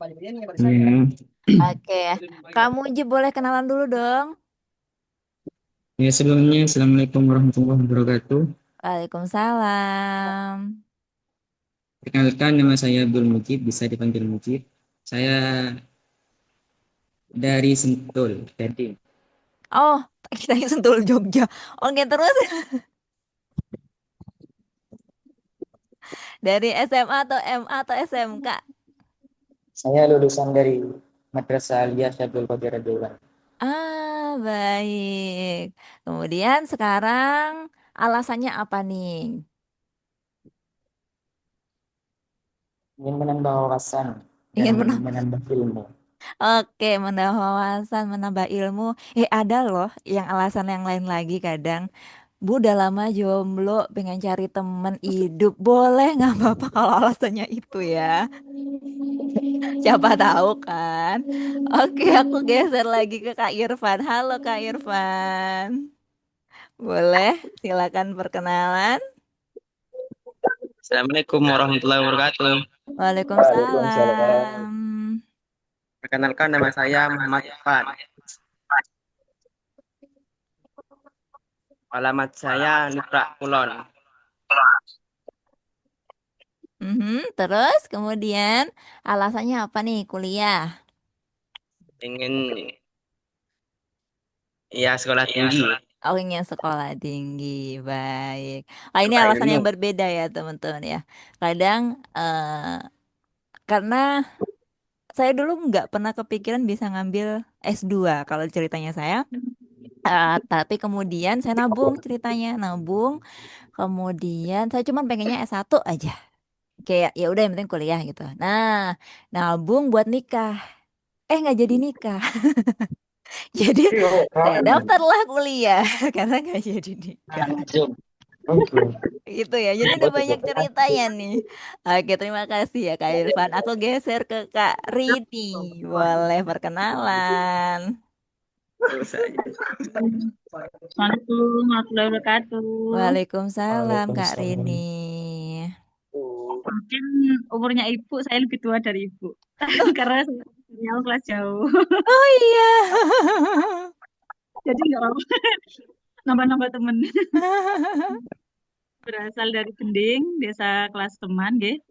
Ya, Oke, Kak Mujib boleh kenalan dulu dong. ya sebelumnya Assalamualaikum warahmatullahi wabarakatuh. Waalaikumsalam. Perkenalkan nama saya Abdul Mujib, bisa dipanggil Mujib. Saya dari Sentul, Jatim. Oh, kita Sentul Jogja. Oke, terus dari SMA atau MA atau SMK? Saya lulusan dari Madrasah Aliyah Syabdul Qadir Dewan. Ah, baik. Kemudian sekarang alasannya apa nih? Ingin menambah wawasan dan Ingin menambah. menambah ilmu. Oke, menambah wawasan, menambah ilmu. Ada loh yang alasan yang lain lagi kadang. Bu udah lama jomblo, pengen cari temen hidup. Boleh nggak apa-apa kalau alasannya itu ya. Siapa tahu kan. Oke, aku geser lagi ke Kak Irfan. Halo Kak Irfan. Boleh, silakan perkenalan. Assalamualaikum warahmatullahi wabarakatuh. Waalaikumsalam. Perkenalkan nama saya Muhammad Irfan. Alamat saya Niprak Kulon. Terus kemudian alasannya apa nih kuliah? Ingin ya sekolah tinggi. Oh, ingin sekolah tinggi, baik. Oh, ini Suka alasan ilmu. yang berbeda ya teman-teman ya. Kadang karena saya dulu nggak pernah kepikiran bisa ngambil S2 kalau ceritanya saya. Tapi kemudian saya nabung ceritanya, nabung. Kemudian saya cuma pengennya S1 aja. Kayak ya udah yang penting kuliah gitu. Nah, nabung buat nikah. Nggak jadi nikah. Jadi saya daftarlah kuliah karena nggak jadi nikah. Gitu ya. Jadi ada banyak ceritanya nih. Oke, terima kasih ya Kak Irfan. Aku geser ke Kak Rini. Boleh perkenalan. Assalamualaikum warahmatullahi wabarakatuh. Waalaikumsalam Kak Rini. Mungkin umurnya ibu, saya lebih tua dari ibu. Karena saya kelas jauh. Oh iya. Jadi nggak apa-apa. Nambah-nambah temen. Berasal dari Gending, desa Kelas Teman, nggih.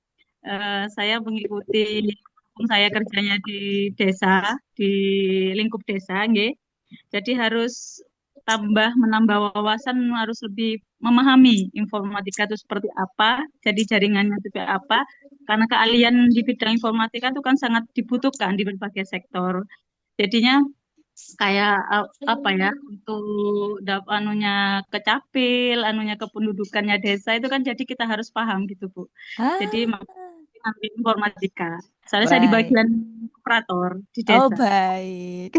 Saya mengikuti, saya kerjanya di desa, di lingkup desa, nggih. Jadi harus menambah wawasan, harus lebih memahami informatika itu seperti apa, jadi jaringannya seperti apa, karena keahlian di bidang informatika itu kan sangat dibutuhkan di berbagai sektor. Jadinya kayak apa ya, untuk anunya kecapil, anunya kependudukannya desa itu kan jadi kita harus paham gitu Bu. Jadi ambil informatika. Soalnya saya di Baik. bagian operator di Oh desa. baik.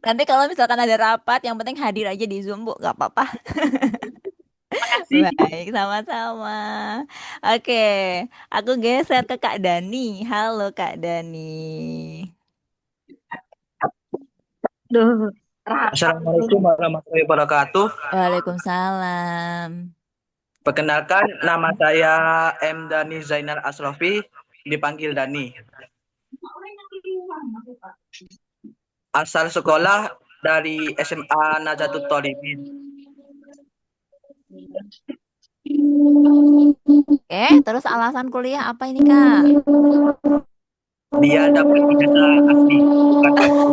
Nanti kalau misalkan ada rapat, yang penting hadir aja di Zoom, Bu. Gak apa-apa. Makasih. Baik, sama-sama. Oke, aku geser ke Kak Dani. Halo Kak Dani. Duh, Assalamualaikum warahmatullahi wabarakatuh. Waalaikumsalam. Perkenalkan nama saya M. Dani Zainal Asrofi, dipanggil Dani. Asal sekolah dari SMA Najatut Tolibin. Oke, terus alasan kuliah apa ini Kak? Dia dapat ijazah asli, bukan palsu.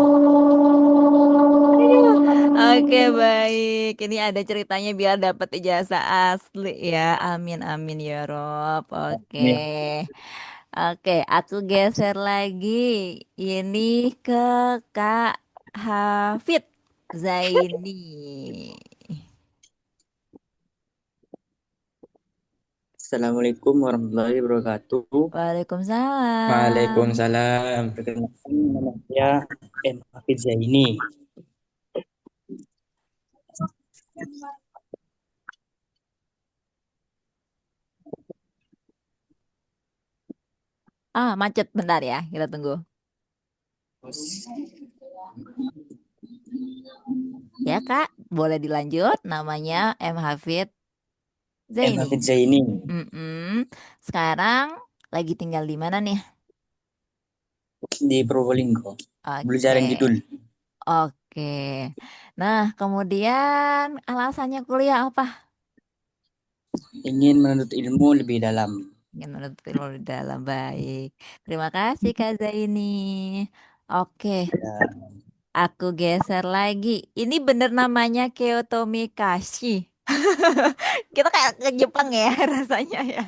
Oke, baik. Ini ada ceritanya biar dapat ijazah asli ya. Amin, amin ya Rob. Oke. Oke, aku geser lagi. Ini ke Kak Hafid Zaini. Assalamualaikum warahmatullahi wabarakatuh. Waalaikumsalam. Waalaikumsalam. Perkenalkan nama saya M. Hafid Zaini. Ah, macet bentar ya. Kita tunggu. Ya, Kak. Boleh dilanjut. Namanya M. Hafid M. Zaini. Hafid Zaini. Sekarang lagi tinggal di mana nih? Di Probolinggo. Belajar Oke. judul. Oke. Nah, kemudian alasannya kuliah apa? Ingin menuntut ilmu lebih dalam. Ingin menuntut ilmu lebih dalam. Baik. Terima kasih, Kak Zaini. Oke. Ya. Aku geser lagi. Ini bener namanya Kiyotomi Kashi. Kita kayak ke Jepang ya rasanya ya.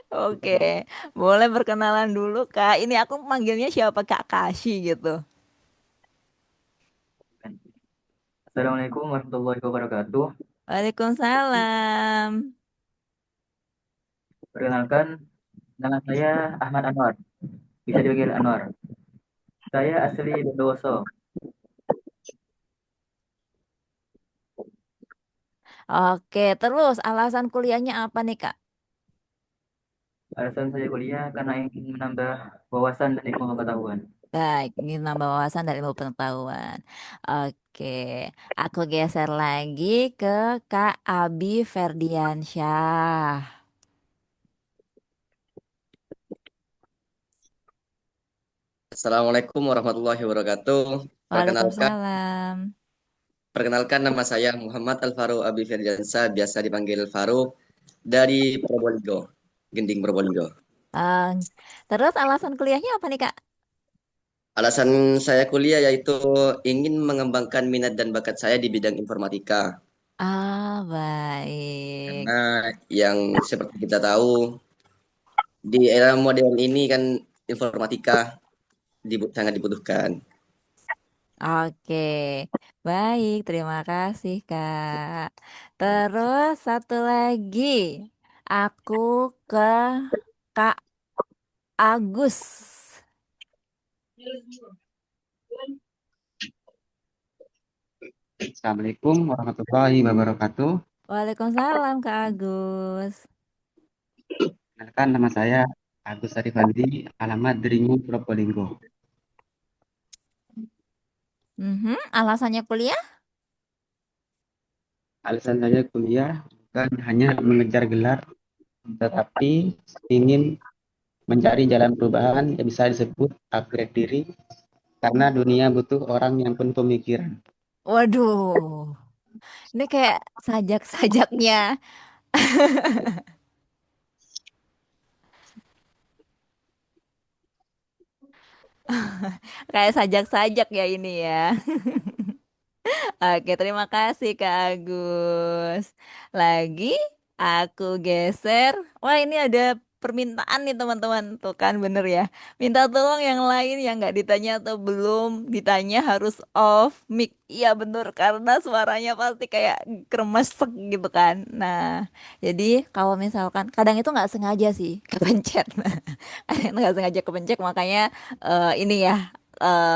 Oke, boleh perkenalan dulu Kak. Ini aku manggilnya siapa Kak Kashi gitu. Assalamualaikum warahmatullahi wabarakatuh. Waalaikumsalam. Perkenalkan, nama saya Ahmad Anwar. Bisa dipanggil Anwar. Saya asli Bondowoso. Oke, terus alasan kuliahnya apa nih Kak? Alasan saya kuliah karena ingin menambah wawasan dan ilmu pengetahuan. Baik, ingin nambah wawasan dan ilmu pengetahuan. Oke, aku geser lagi ke Kak Abi Ferdiansyah. Assalamualaikum warahmatullahi wabarakatuh. Perkenalkan, Waalaikumsalam. nama saya Muhammad Alvaro Abi Firdansa, biasa dipanggil Faru dari Probolinggo, Gending Probolinggo. Terus alasan kuliahnya apa nih Kak? Alasan saya kuliah yaitu ingin mengembangkan minat dan bakat saya di bidang informatika. Baik. Karena yang seperti kita tahu, di era modern ini kan informatika sangat dibutuhkan. Oke, baik. Terima kasih, Kak. Terus satu lagi, aku ke Kak Agus. Assalamualaikum warahmatullahi wabarakatuh. Waalaikumsalam, Kak Agus. Perkenalkan, nama saya Agus Arifandi, alamat Dringu, Probolinggo. Alasannya kuliah? Alasan saya kuliah bukan hanya mengejar gelar, tetapi ingin mencari jalan perubahan yang bisa disebut upgrade diri, karena dunia butuh orang yang penuh pemikiran. Waduh, ini kayak sajak-sajaknya. Kayak sajak-sajak ya ini ya. Oke, terima kasih Kak Agus. Lagi aku geser. Wah, ini ada permintaan nih teman-teman. Tuh kan bener ya. Minta tolong yang lain yang nggak ditanya atau belum ditanya harus off mic. Iya bener, karena suaranya pasti kayak kremesek gitu kan. Nah, jadi kalau misalkan kadang itu nggak sengaja sih kepencet. Kadang itu nggak sengaja kepencet makanya ini ya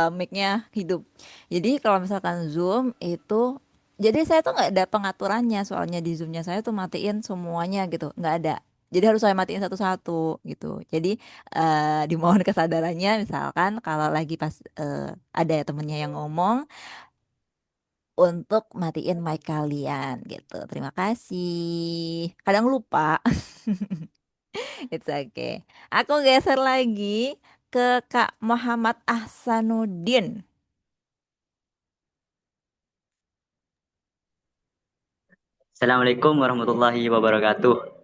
mic-nya hidup. Jadi kalau misalkan Zoom itu, jadi saya tuh nggak ada pengaturannya soalnya di Zoom-nya saya tuh matiin semuanya gitu, nggak ada. Jadi harus saya matiin satu-satu gitu. Jadi dimohon kesadarannya misalkan kalau lagi pas ada temennya yang ngomong untuk matiin mic kalian gitu. Terima kasih. Kadang lupa. It's okay. Aku geser lagi ke Kak Muhammad Ahsanuddin. Assalamualaikum warahmatullahi wabarakatuh.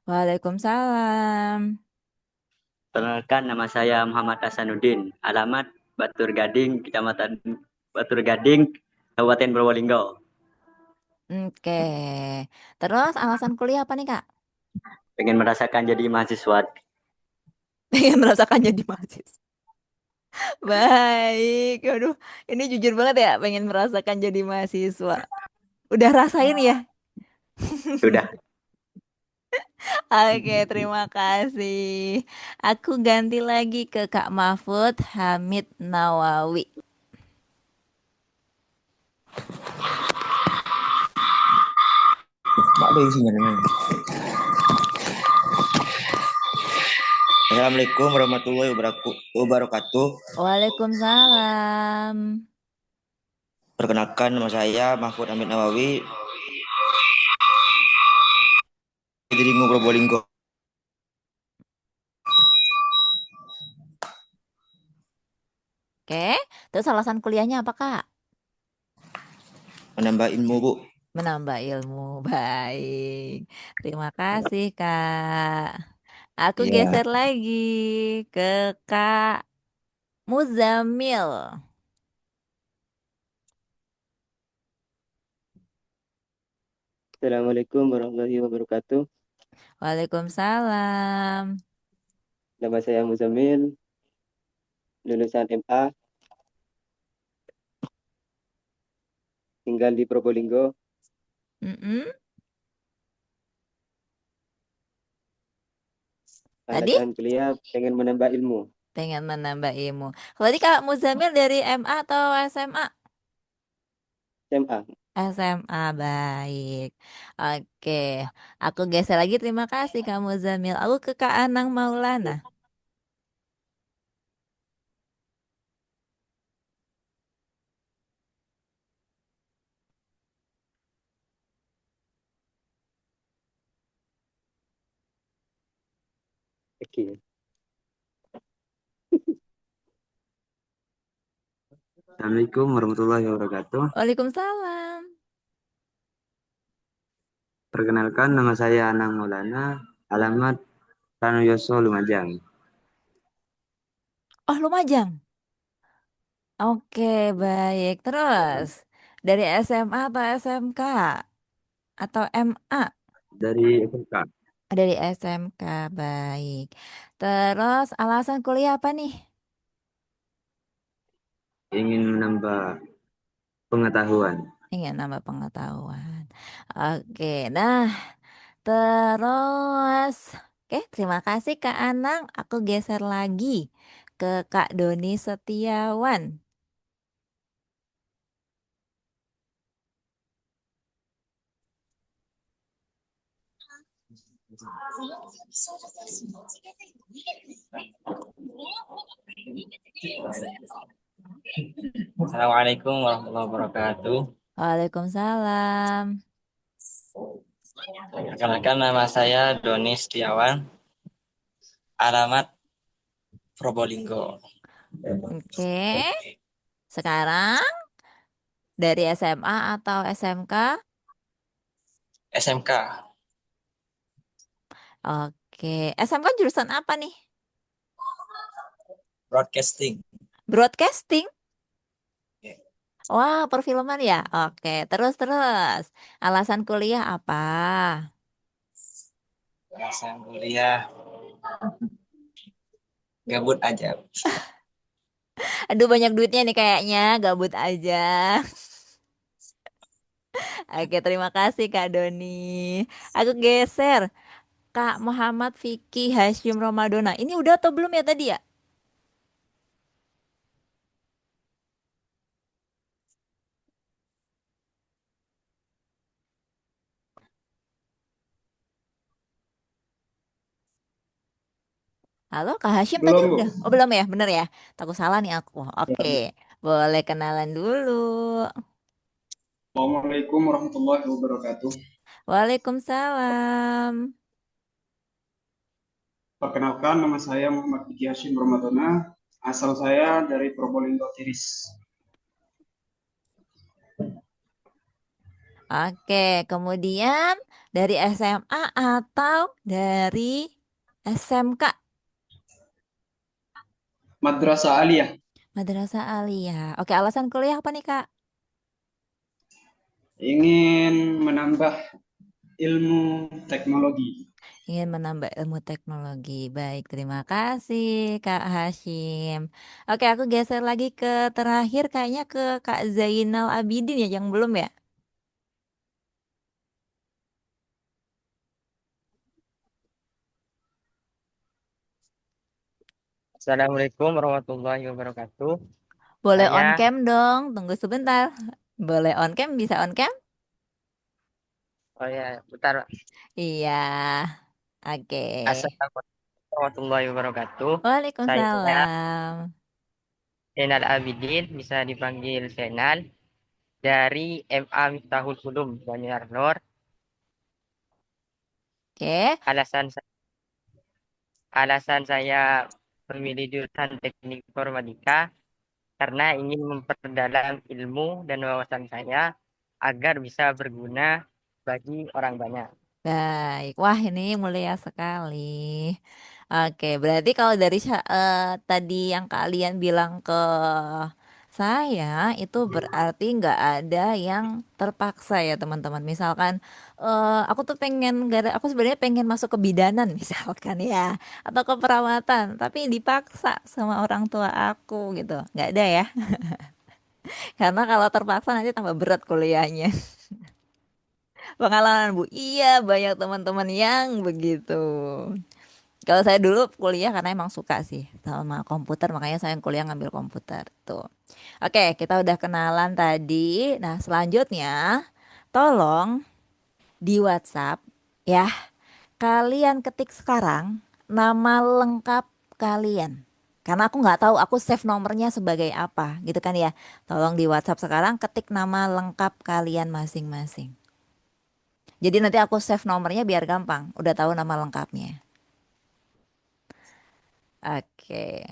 Waalaikumsalam. Perkenalkan, nama saya Muhammad Hasanuddin. Alamat Batur Gading, Kecamatan Batur Gading, Kabupaten Probolinggo. Oke. Terus alasan kuliah apa nih, Kak? Pengen merasakan jadi mahasiswa. Pengen merasakan jadi mahasiswa. Baik. Aduh, ini jujur banget ya, pengen merasakan jadi mahasiswa. Udah rasain ya? Sudah. Oke, terima kasih. Aku ganti lagi ke Kak Mahfud Hamid Nawawi. Mak ada isinya nih. Assalamualaikum warahmatullahi wabarakatuh. Waalaikumsalam. Perkenalkan, nama saya Mahfud Amin Nawawi dari Dringu Probolinggo. Oke, terus alasan kuliahnya apa, Kak? Menambah ilmu, Bu. Menambah ilmu. Baik. Terima kasih, Kak. Aku Iya. geser lagi ke Kak Muzamil. Assalamualaikum warahmatullahi wabarakatuh. Waalaikumsalam. Nama saya Muzamil, lulusan MA, tinggal di Probolinggo. Mm-mm. Tadi Alasan kuliah pengen menambah ilmu. pengen menambah ilmu. Kalau tadi Kak Muzamil dari MA atau SMA? SMA. SMA, baik. Oke, aku geser lagi. Terima kasih Kak Muzamil. Aku ke Kak Anang Maulana. Oke. Assalamualaikum warahmatullahi wabarakatuh. Waalaikumsalam. Perkenalkan, nama saya Anang Maulana, alamat Pranoyoso, Lumajang. Oh, Lumajang. Oke, baik. Terus dari SMA atau SMK atau MA? Dari SMK. Dari SMK, baik. Terus alasan kuliah apa nih? Ingin menambah pengetahuan. Ingin nambah pengetahuan. Oke, nah terus, terima kasih Kak Anang. Aku geser lagi ke Kak Doni Setiawan. Assalamualaikum warahmatullahi wabarakatuh. Waalaikumsalam. Perkenalkan, nama saya Doni Setiawan, alamat Probolinggo. Oke, sekarang dari SMA atau SMK? SMK, Oke, SMK jurusan apa nih? Broadcasting. Broadcasting? Wah, perfilman ya? Oke, terus. Alasan kuliah apa? Alasan kuliah gabut aja. Aduh, banyak duitnya nih kayaknya, gabut aja. Oke, terima kasih Kak Doni. Aku geser Kak Muhammad Vicky Hashim Romadona. Ini udah atau belum ya tadi ya? Halo Kak Hashim tadi Belum, Bu. udah? Oh belum ya, bener ya? Takut salah nih aku. Oke, boleh kenalan dulu. Assalamualaikum warahmatullahi wabarakatuh. Waalaikumsalam. Perkenalkan, nama saya Muhammad Diki Hashim Ramadana. Asal saya dari Probolinggo Tiris. Oke, kemudian dari SMA atau dari SMK? Madrasah Aliyah. Madrasah Aliyah. Oke, alasan kuliah apa nih Kak? Ingin menambah ilmu teknologi. Ingin menambah ilmu teknologi. Baik, terima kasih Kak Hashim. Oke, aku geser lagi ke terakhir kayaknya ke Kak Zainal Abidin ya yang belum ya? Assalamualaikum warahmatullahi wabarakatuh. Boleh on Saya, cam dong, tunggu sebentar. Boleh on cam, bisa on cam? oh ya, bentar. Iya. Oke. Assalamualaikum warahmatullahi wabarakatuh. Saya Waalaikumsalam. Zainal Abidin, bisa dipanggil Zainal, dari MA Miftahul Ulum, Banyar Nur. Oke. Alasan saya memilih jurusan Teknik Informatika karena ingin memperdalam ilmu dan wawasan saya agar bisa berguna bagi orang banyak. Baik. Wah, ini mulia sekali. Oke, berarti kalau dari tadi yang kalian bilang ke saya itu berarti nggak ada yang terpaksa ya teman-teman. Misalkan aku tuh pengen, aku sebenarnya pengen masuk ke bidanan misalkan ya, atau ke perawatan, tapi dipaksa sama orang tua aku gitu. Nggak ada ya. Karena kalau terpaksa nanti tambah berat kuliahnya. Pengalaman Bu, iya banyak teman-teman yang begitu. Kalau saya dulu kuliah karena emang suka sih sama komputer, makanya saya kuliah ngambil komputer tuh. Oke, kita udah kenalan tadi. Nah, selanjutnya tolong di WhatsApp ya, kalian ketik sekarang nama lengkap kalian. Karena aku nggak tahu aku save nomornya sebagai apa gitu kan ya. Tolong di WhatsApp sekarang ketik nama lengkap kalian masing-masing. Jadi nanti aku save nomornya biar gampang. Udah tahu nama lengkapnya. Oke.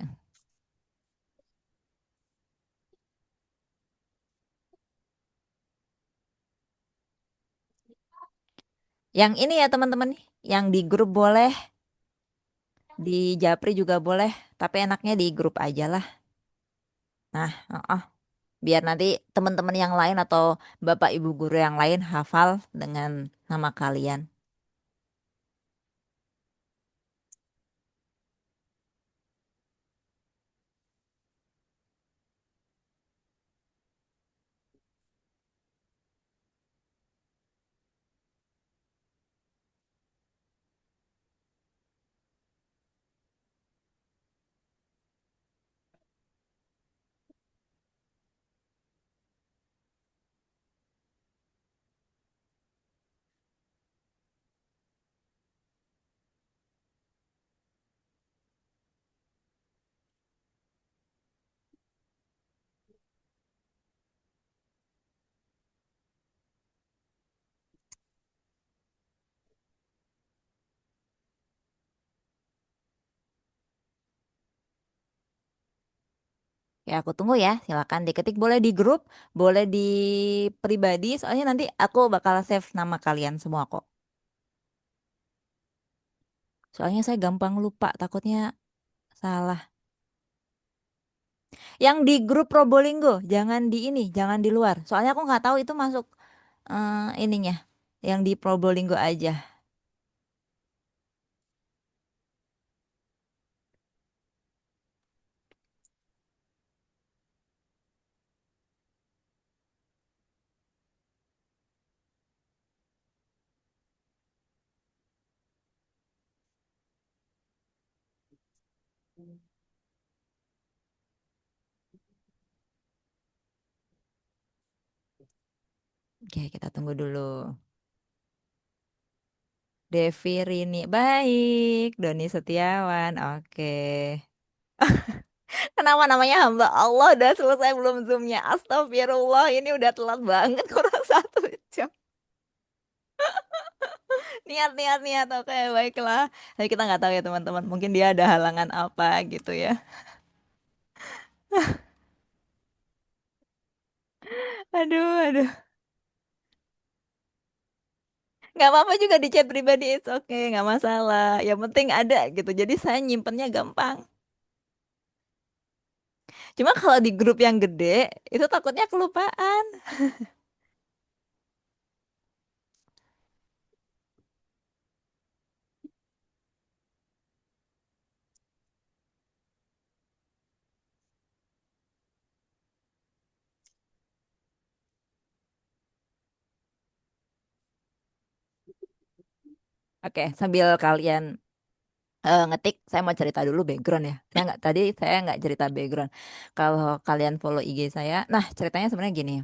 Yang ini ya teman-teman nih. Yang di grup boleh. Di Japri juga boleh. Tapi enaknya di grup aja lah. Nah, biar nanti teman-teman yang lain atau bapak ibu guru yang lain hafal dengan nama kalian. Ya, aku tunggu ya. Silakan diketik boleh di grup, boleh di pribadi. Soalnya nanti aku bakal save nama kalian semua kok. Soalnya saya gampang lupa, takutnya salah. Yang di grup Probolinggo, jangan di ini, jangan di luar. Soalnya aku nggak tahu itu masuk ininya. Yang di Probolinggo aja. Oke, kita tunggu dulu. Devi Rini, baik. Doni Setiawan, oke. Kenapa namanya hamba Allah? Udah selesai belum zoomnya? Astagfirullah, ini udah telat banget kurang 1 jam. Niat, niat, niat. Oke, baiklah. Tapi kita nggak tahu ya teman-teman. Mungkin dia ada halangan apa gitu ya. Aduh, aduh. Nggak apa-apa juga di chat pribadi, it's okay, nggak masalah. Yang penting ada gitu. Jadi saya nyimpennya gampang. Cuma kalau di grup yang gede, itu takutnya kelupaan. Oke, sambil kalian ngetik, saya mau cerita dulu background ya. Saya nggak cerita background. Kalau kalian follow IG saya, nah ceritanya sebenarnya gini.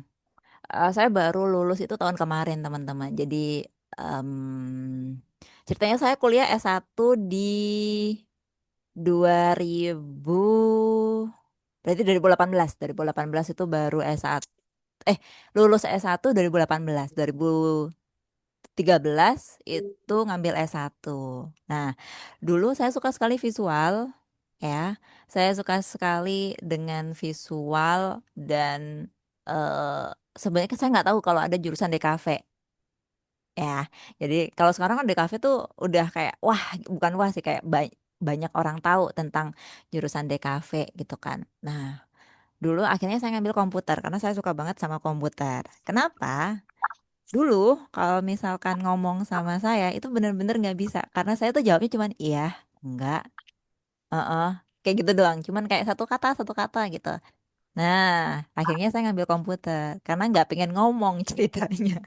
Saya baru lulus itu tahun kemarin teman-teman. Jadi em, ceritanya saya kuliah S1 di 2000 berarti 2018 itu baru S1 lulus S1 2018 2013 itu ngambil S1. Nah, dulu saya suka sekali visual ya. Saya suka sekali dengan visual dan sebenarnya saya nggak tahu kalau ada jurusan DKV ya. Jadi kalau sekarang kan DKV tuh udah kayak wah, bukan wah sih, kayak banyak orang tahu tentang jurusan DKV gitu kan. Nah, dulu akhirnya saya ngambil komputer karena saya suka banget sama komputer. Kenapa? Dulu kalau misalkan ngomong sama saya itu bener-bener nggak bisa karena saya tuh jawabnya cuman iya, enggak, kayak gitu doang. Cuman kayak satu kata gitu. Nah, akhirnya saya ngambil komputer karena nggak pengen ngomong ceritanya.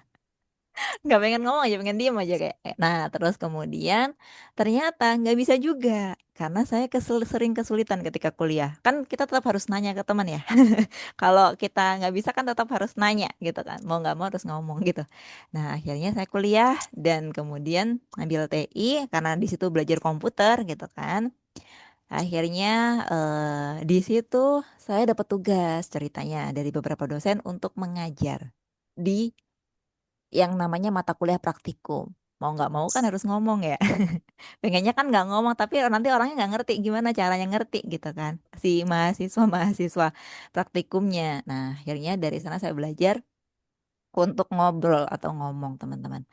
Nggak pengen ngomong aja, pengen diem aja kayak. Nah, terus kemudian ternyata nggak bisa juga karena saya sering kesulitan ketika kuliah. Kan kita tetap harus nanya ke teman ya. Kalau kita nggak bisa kan tetap harus nanya gitu kan. Mau nggak mau harus ngomong gitu. Nah, akhirnya saya kuliah dan kemudian ngambil TI karena di situ belajar komputer gitu kan. Akhirnya di situ saya dapat tugas ceritanya dari beberapa dosen untuk mengajar di yang namanya mata kuliah praktikum. Mau nggak mau kan harus ngomong ya. Pengennya kan nggak ngomong, tapi nanti orangnya nggak ngerti gimana caranya ngerti gitu kan. Si mahasiswa praktikumnya. Nah, akhirnya dari sana saya belajar untuk ngobrol atau ngomong teman-teman.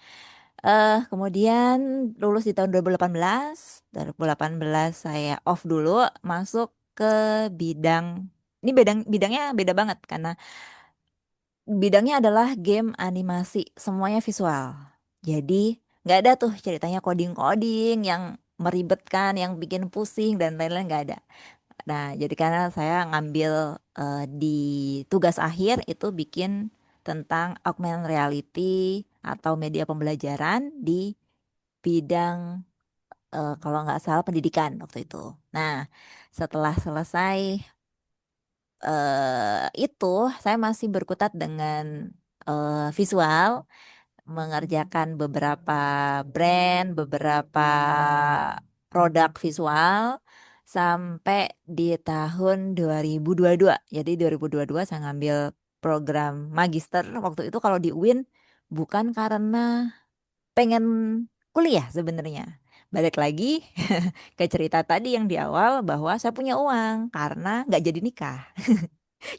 Kemudian lulus di tahun 2018. 2018 saya off dulu, masuk ke bidang ini bidangnya beda banget karena bidangnya adalah game animasi, semuanya visual. Jadi nggak ada tuh ceritanya coding-coding yang meribetkan, yang bikin pusing dan lain-lain nggak ada. Nah, jadi karena saya ngambil di tugas akhir itu bikin tentang augmented reality atau media pembelajaran di bidang kalau nggak salah pendidikan waktu itu. Nah, setelah selesai itu saya masih berkutat dengan visual, mengerjakan beberapa brand, beberapa produk visual sampai di tahun 2022. Jadi 2022 saya ngambil program magister waktu itu kalau di UIN bukan karena pengen kuliah sebenarnya. Balik lagi ke cerita tadi yang di awal bahwa saya punya uang karena nggak jadi nikah.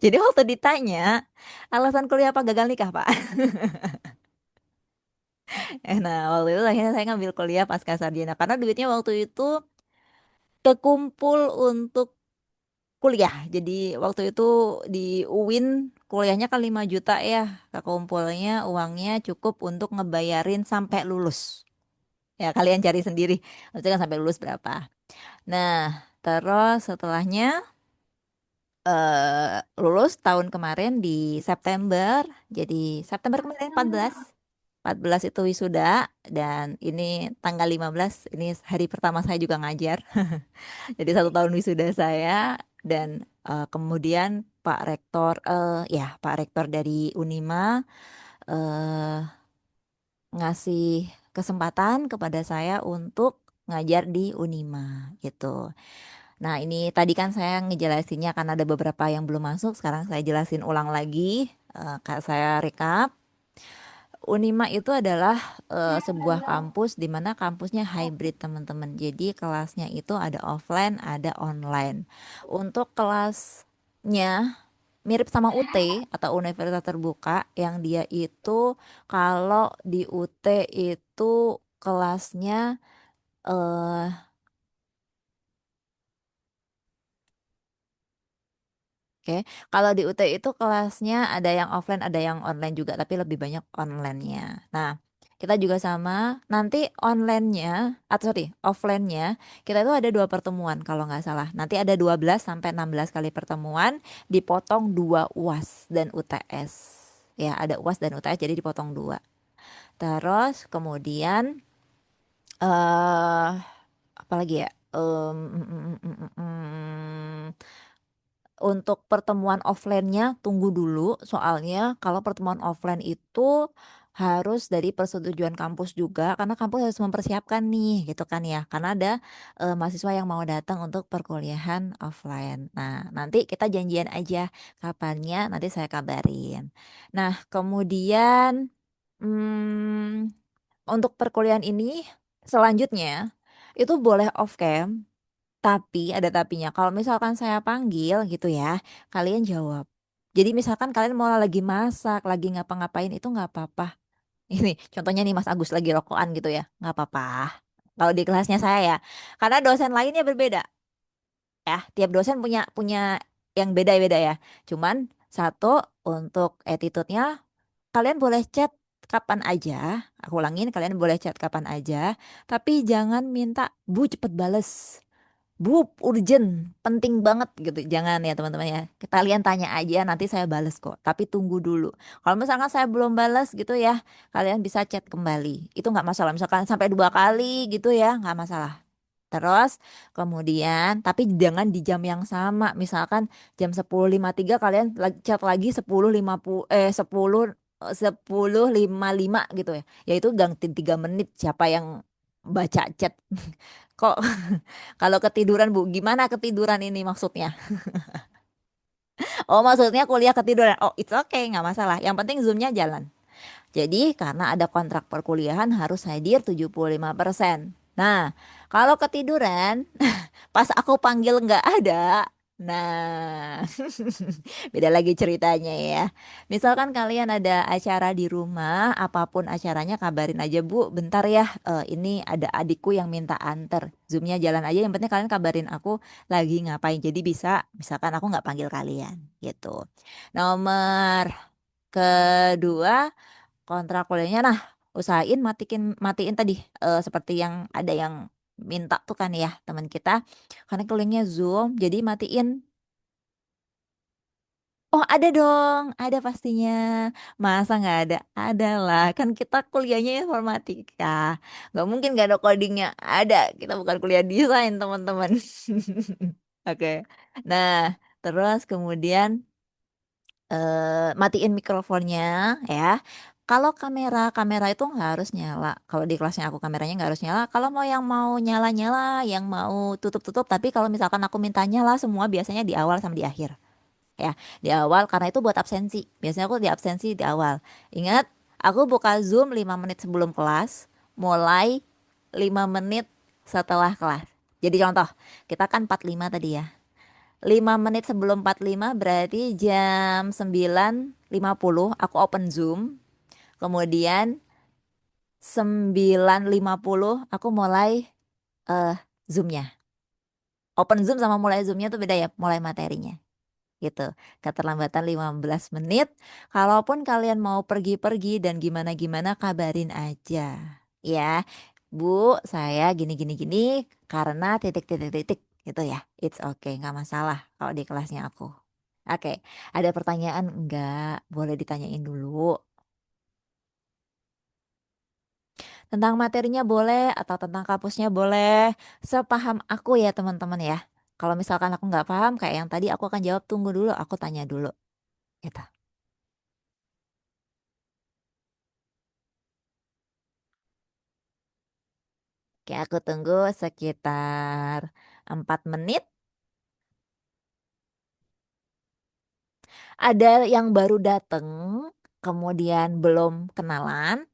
Jadi waktu ditanya alasan kuliah apa gagal nikah, Pak? Nah, waktu itu akhirnya saya ngambil kuliah pasca sarjana karena duitnya waktu itu kekumpul untuk kuliah. Jadi waktu itu di UIN kuliahnya kan 5 juta ya. Kekumpulnya uangnya cukup untuk ngebayarin sampai lulus. Ya, kalian cari sendiri. Maksudnya kan sampai lulus berapa. Nah, terus setelahnya lulus tahun kemarin di September. Jadi September kemarin 14 itu wisuda dan ini tanggal 15 ini hari pertama saya juga ngajar. Jadi 1 tahun wisuda saya dan kemudian Pak Rektor dari Unima eh, ngasih kesempatan kepada saya untuk ngajar di Unima gitu. Nah, ini tadi kan saya ngejelasinnya karena ada beberapa yang belum masuk. Sekarang saya jelasin ulang lagi. Kak saya recap. Unima itu adalah sebuah kampus di mana kampusnya hybrid teman-teman. Jadi kelasnya itu ada offline, ada online. Untuk kelasnya mirip sama UT atau Universitas Terbuka yang dia itu kalau di UT itu kelasnya eh Oke, kalau di UT itu kelasnya ada yang offline, ada yang online juga, tapi lebih banyak online-nya. Nah, kita juga sama. Nanti online-nya, atau sorry, offline-nya, kita itu ada 2 pertemuan kalau nggak salah. Nanti ada 12 sampai 16 kali pertemuan, dipotong 2 UAS dan UTS. Ya, ada UAS dan UTS, jadi dipotong 2. Terus kemudian, eh apa lagi ya? Untuk pertemuan offline-nya tunggu dulu, soalnya kalau pertemuan offline itu harus dari persetujuan kampus juga karena kampus harus mempersiapkan nih gitu kan ya karena ada mahasiswa yang mau datang untuk perkuliahan offline. Nah, nanti kita janjian aja kapannya nanti saya kabarin. Nah, kemudian untuk perkuliahan ini selanjutnya itu boleh off cam, tapi ada tapinya. Kalau misalkan saya panggil gitu ya, kalian jawab. Jadi misalkan kalian mau lagi masak, lagi ngapa-ngapain itu nggak apa-apa. Ini contohnya nih Mas Agus lagi rokokan gitu ya, nggak apa-apa. Kalau di kelasnya saya ya, karena dosen lainnya berbeda ya. Tiap dosen punya punya yang beda-beda ya. Cuman satu untuk attitude-nya kalian boleh chat kapan aja. Aku ulangin, kalian boleh chat kapan aja. Tapi jangan minta, Bu cepet bales. Bu, urgent, penting banget gitu. Jangan ya teman-teman ya. Kalian tanya aja, nanti saya bales kok. Tapi tunggu dulu. Kalau misalkan saya belum bales gitu ya, kalian bisa chat kembali. Itu nggak masalah. Misalkan sampai 2 kali gitu ya, nggak masalah. Terus kemudian, tapi jangan di jam yang sama. Misalkan jam 10.53 kalian chat lagi 10.55 gitu ya. Yaitu ganti 3 menit siapa yang baca chat. Kok kalau ketiduran Bu, gimana ketiduran ini maksudnya? Oh maksudnya kuliah ketiduran. Oh it's okay, nggak masalah. Yang penting Zoom-nya jalan. Jadi karena ada kontrak perkuliahan harus hadir 75%. Nah, kalau ketiduran pas aku panggil nggak ada. Nah, beda lagi ceritanya ya. Misalkan kalian ada acara di rumah, apapun acaranya kabarin aja Bu, bentar ya, ini ada adikku yang minta anter. Zoomnya jalan aja, yang penting kalian kabarin aku lagi ngapain. Jadi bisa, misalkan aku nggak panggil kalian gitu. Nomor kedua, kontrak kuliahnya. Nah, usahain matiin tadi seperti yang ada yang minta tuh kan ya teman kita. Karena kuliahnya Zoom, jadi matiin. Oh ada dong, ada pastinya. Masa nggak ada? Ada lah, kan kita kuliahnya informatika. Nggak mungkin nggak ada codingnya. Ada, kita bukan kuliah desain teman-teman. Oke. Nah, terus kemudian matiin mikrofonnya ya. Kalau kamera itu nggak harus nyala. Kalau di kelasnya aku kameranya nggak harus nyala. Kalau mau nyala-nyala, yang mau tutup-tutup. Tapi kalau misalkan aku minta nyala semua biasanya di awal sama di akhir. Ya, di awal karena itu buat absensi. Biasanya aku di absensi di awal. Ingat, aku buka Zoom 5 menit sebelum kelas, mulai 5 menit setelah kelas. Jadi contoh, kita kan 45 tadi ya. 5 menit sebelum 45 berarti jam 9.50 aku open Zoom. Kemudian 9.50 aku mulai eh Zoom-nya. Open Zoom sama mulai Zoom-nya tuh beda ya, mulai materinya gitu. Keterlambatan 15 menit. Kalaupun kalian mau pergi-pergi dan gimana-gimana kabarin aja. Ya, Bu, saya gini-gini-gini karena titik-titik-titik gitu ya. It's okay, nggak masalah kalau di kelasnya aku. Oke, ada pertanyaan enggak? Boleh ditanyain dulu. Tentang materinya boleh atau tentang kampusnya boleh. Sepaham aku ya teman-teman ya. Kalau misalkan aku nggak paham kayak yang tadi aku akan jawab tunggu dulu, aku tanya dulu. Gitu. Oke, aku tunggu sekitar 4 menit. Ada yang baru datang, kemudian belum kenalan.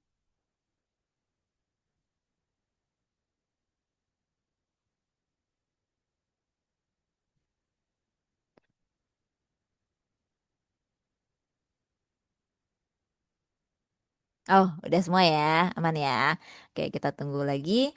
Oh, udah semua ya, aman ya. Oke, kita tunggu lagi.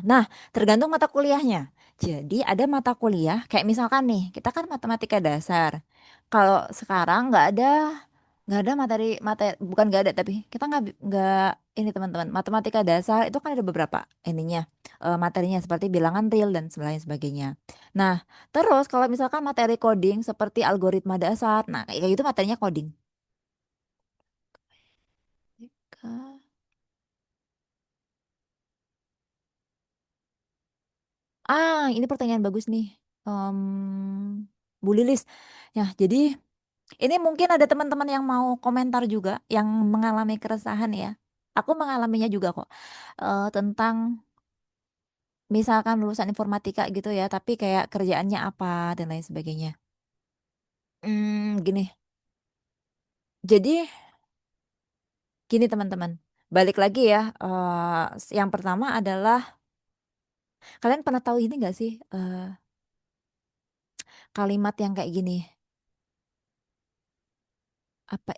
Nah, tergantung mata kuliahnya. Jadi ada mata kuliah kayak misalkan nih, kita kan matematika dasar. Kalau sekarang nggak ada materi bukan nggak ada tapi kita nggak ini teman-teman matematika dasar itu kan ada beberapa ininya materinya seperti bilangan real dan lain sebagainya. Nah, terus kalau misalkan materi coding seperti algoritma dasar, nah kayak gitu materinya coding. Ini pertanyaan bagus nih. Bu Lilis. Ya, jadi ini mungkin ada teman-teman yang mau komentar juga, yang mengalami keresahan ya. Aku mengalaminya juga kok. Tentang misalkan lulusan informatika gitu ya, tapi kayak kerjaannya apa dan lain sebagainya. Gini. Jadi gini teman-teman. Balik lagi ya. Yang pertama adalah kalian pernah tahu ini gak sih kalimat yang kayak gini? Apa?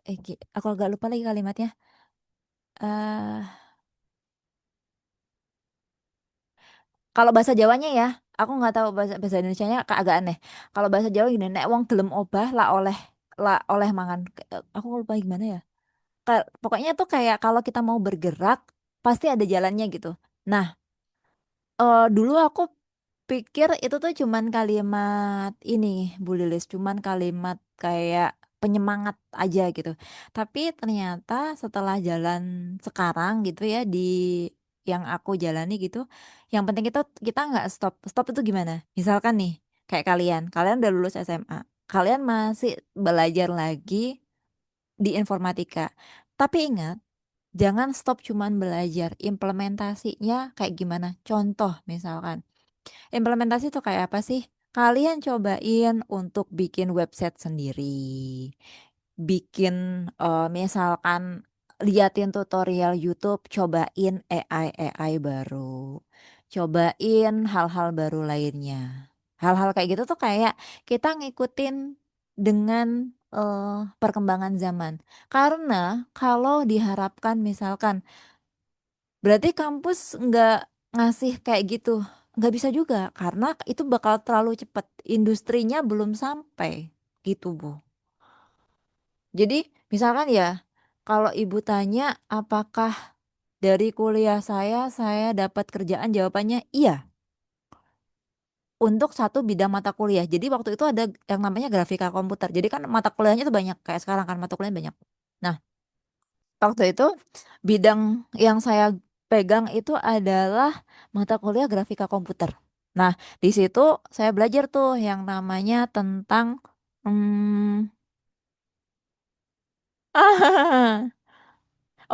Aku agak lupa lagi kalimatnya. eh Kalau bahasa Jawanya ya, aku nggak tahu bahasa bahasa Indonesianya agak aneh. Kalau bahasa Jawa gini, nek wong gelem obah lah oleh mangan. Aku lupa gimana ya. Pokoknya tuh kayak kalau kita mau bergerak pasti ada jalannya gitu. Nah, dulu aku pikir itu tuh cuman kalimat ini, Bu Lilis, cuman kalimat kayak penyemangat aja gitu. Tapi ternyata setelah jalan sekarang gitu ya di yang aku jalani gitu, yang penting itu kita nggak stop. Stop itu gimana? Misalkan nih, kayak kalian udah lulus SMA, kalian masih belajar lagi di informatika. Tapi ingat, jangan stop cuman belajar. Implementasinya kayak gimana? Contoh misalkan. Implementasi itu kayak apa sih? Kalian cobain untuk bikin website sendiri. Bikin misalkan liatin tutorial YouTube, cobain AI baru. Cobain hal-hal baru lainnya. Hal-hal kayak gitu tuh kayak kita ngikutin dengan perkembangan zaman. Karena kalau diharapkan misalkan berarti kampus nggak ngasih kayak gitu. Nggak bisa juga, karena itu bakal terlalu cepat. Industrinya belum sampai gitu, Bu. Jadi, misalkan ya, kalau ibu tanya apakah dari kuliah saya dapat kerjaan, jawabannya iya. Untuk satu bidang mata kuliah. Jadi waktu itu ada yang namanya grafika komputer. Jadi kan mata kuliahnya itu banyak, kayak sekarang kan mata kuliahnya banyak. Nah, waktu itu bidang yang saya pegang itu adalah mata kuliah grafika komputer. Nah, di situ saya belajar tuh yang namanya tentang hmm,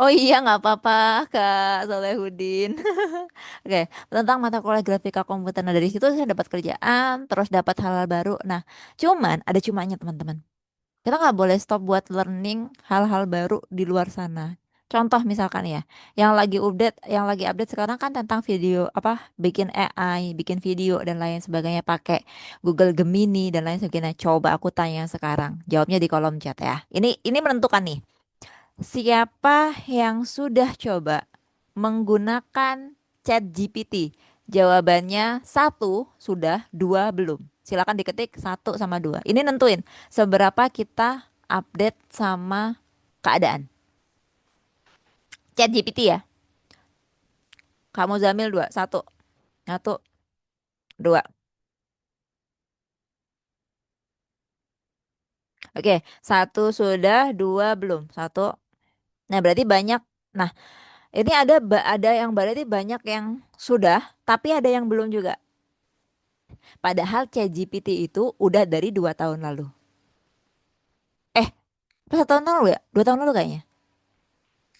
oh iya nggak apa-apa Kak Solehudin. Oke, tentang mata kuliah grafika komputer. Nah, dari situ saya dapat kerjaan, terus dapat hal-hal baru. Nah, cuman ada cumanya teman-teman. Kita nggak boleh stop buat learning hal-hal baru di luar sana. Contoh misalkan ya, yang lagi update sekarang kan tentang video apa, bikin AI, bikin video dan lain sebagainya pakai Google Gemini dan lain sebagainya. Coba aku tanya sekarang, jawabnya di kolom chat ya. Ini menentukan nih, siapa yang sudah coba menggunakan Chat GPT? Jawabannya satu sudah, dua belum. Silakan diketik satu sama dua. Ini nentuin seberapa kita update sama keadaan. Chat GPT ya. Kamu Zamil dua, satu, satu, dua. Oke, satu sudah, dua belum. Satu. Nah, berarti banyak. Nah, ini ada yang berarti banyak yang sudah, tapi ada yang belum juga. Padahal ChatGPT itu udah dari 2 tahun lalu. Eh, pas 1 tahun lalu ya? 2 tahun lalu kayaknya.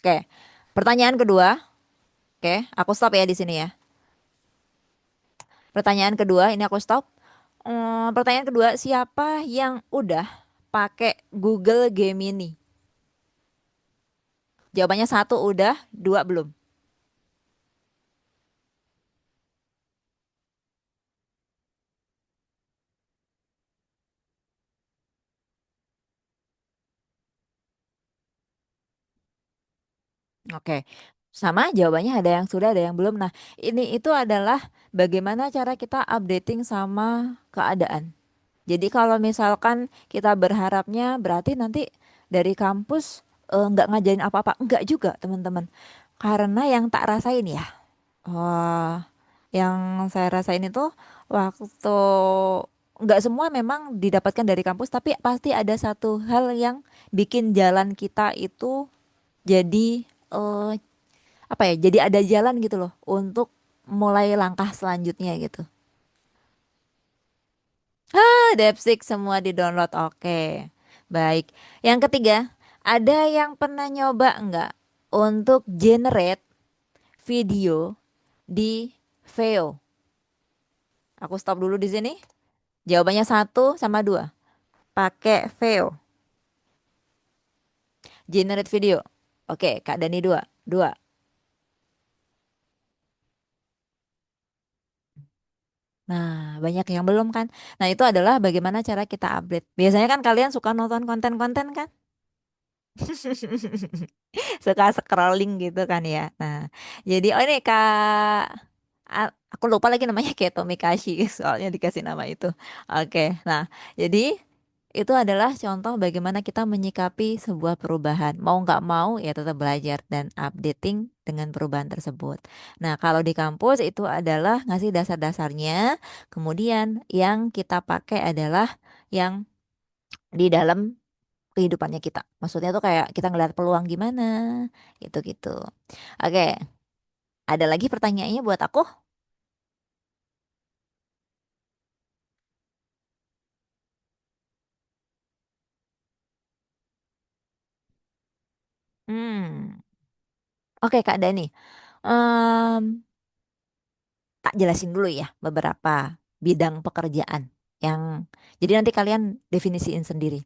Oke, pertanyaan kedua. Oke, aku stop ya di sini ya. Pertanyaan kedua, ini aku stop. Pertanyaan kedua, siapa yang udah pakai Google Gemini? Jawabannya satu udah, dua belum. Oke, Sama jawabannya ada yang sudah, ada yang belum. Nah, ini itu adalah bagaimana cara kita updating sama keadaan. Jadi kalau misalkan kita berharapnya berarti nanti dari kampus nggak ngajarin apa-apa. Enggak juga, teman-teman. Karena yang tak rasain ya. Wah, yang saya rasain itu waktu nggak semua memang didapatkan dari kampus, tapi pasti ada satu hal yang bikin jalan kita itu jadi apa ya? Jadi ada jalan gitu loh untuk mulai langkah selanjutnya gitu. Depsik semua di-download. Oke. Baik. Yang ketiga, ada yang pernah nyoba nggak untuk generate video di Veo? Aku stop dulu di sini. Jawabannya satu sama dua. Pakai Veo. Generate video. Oke, Kak Dani dua. Dua. Nah, banyak yang belum kan? Nah, itu adalah bagaimana cara kita update. Biasanya kan kalian suka nonton konten-konten kan? Suka scrolling gitu kan ya. Nah, jadi oh ini Kak aku lupa lagi namanya kayak Tomikashi soalnya dikasih nama itu. Oke. Nah, jadi itu adalah contoh bagaimana kita menyikapi sebuah perubahan. Mau nggak mau ya tetap belajar dan updating dengan perubahan tersebut. Nah, kalau di kampus itu adalah ngasih dasar-dasarnya. Kemudian yang kita pakai adalah yang di dalam kehidupannya kita. Maksudnya tuh kayak kita ngeliat peluang gimana, gitu-gitu. Oke, ada lagi pertanyaannya buat aku? Hmm, oke Kak Dani. Em, tak jelasin dulu ya beberapa bidang pekerjaan yang jadi nanti kalian definisiin sendiri.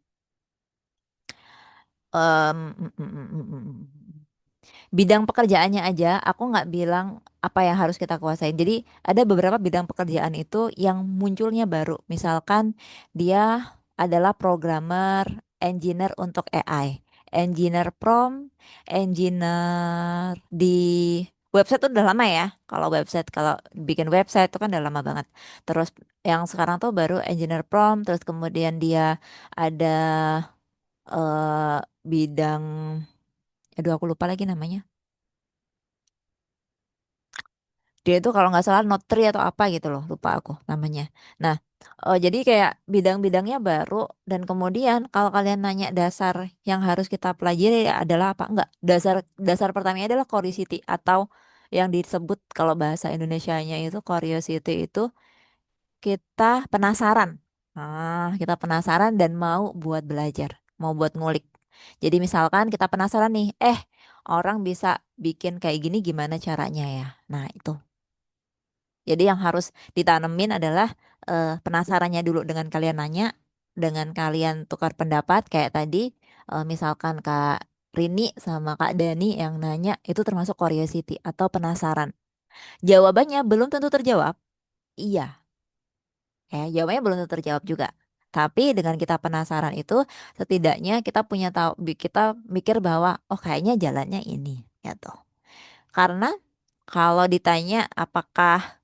Bidang pekerjaannya aja, aku nggak bilang apa yang harus kita kuasain. Jadi ada beberapa bidang pekerjaan itu yang munculnya baru. Misalkan dia adalah programmer, engineer untuk AI, engineer prompt, engineer di website itu udah lama ya. Kalau website, kalau bikin website itu kan udah lama banget. Terus yang sekarang tuh baru engineer prompt, terus kemudian dia ada bidang, aduh aku lupa lagi namanya. Dia itu kalau nggak salah notary atau apa gitu loh, lupa aku namanya. Nah, jadi kayak bidang-bidangnya baru dan kemudian kalau kalian nanya dasar yang harus kita pelajari adalah apa? Enggak, dasar dasar pertamanya adalah curiosity atau yang disebut kalau bahasa Indonesianya itu curiosity itu kita penasaran. Kita penasaran dan mau buat belajar, mau buat ngulik. Jadi misalkan kita penasaran nih, orang bisa bikin kayak gini gimana caranya ya? Nah, itu. Jadi yang harus ditanemin adalah penasarannya dulu dengan kalian nanya, dengan kalian tukar pendapat kayak tadi, misalkan Kak Rini sama Kak Dani yang nanya itu termasuk curiosity atau penasaran. Jawabannya belum tentu terjawab. Iya, jawabannya belum tentu terjawab juga. Tapi dengan kita penasaran itu setidaknya kita punya tahu kita mikir bahwa oh kayaknya jalannya ini gitu. Karena kalau ditanya apakah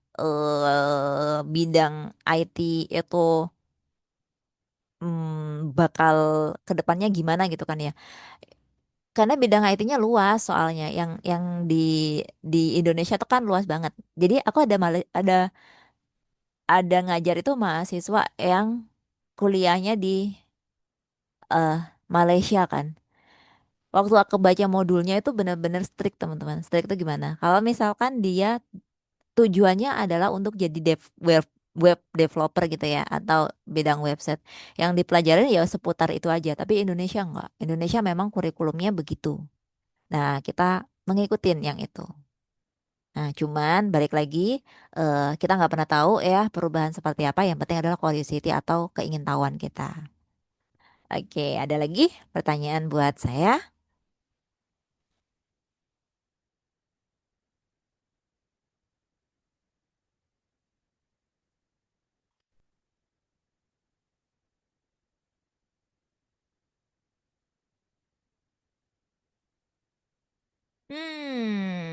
bidang IT itu bakal ke depannya gimana gitu kan ya. Karena bidang IT-nya luas soalnya yang di Indonesia tuh kan luas banget. Jadi aku ada ngajar itu mahasiswa yang kuliahnya di eh, Malaysia kan. Waktu aku baca modulnya itu benar-benar strict teman-teman. Strict itu gimana? Kalau misalkan dia tujuannya adalah untuk jadi web developer gitu ya atau bidang website. Yang dipelajarin ya seputar itu aja, tapi Indonesia enggak. Indonesia memang kurikulumnya begitu. Nah, kita mengikutin yang itu. Nah, cuman balik lagi kita nggak pernah tahu ya perubahan seperti apa. Yang penting adalah curiosity atau keingintahuan kita. Oke, ada lagi pertanyaan buat saya?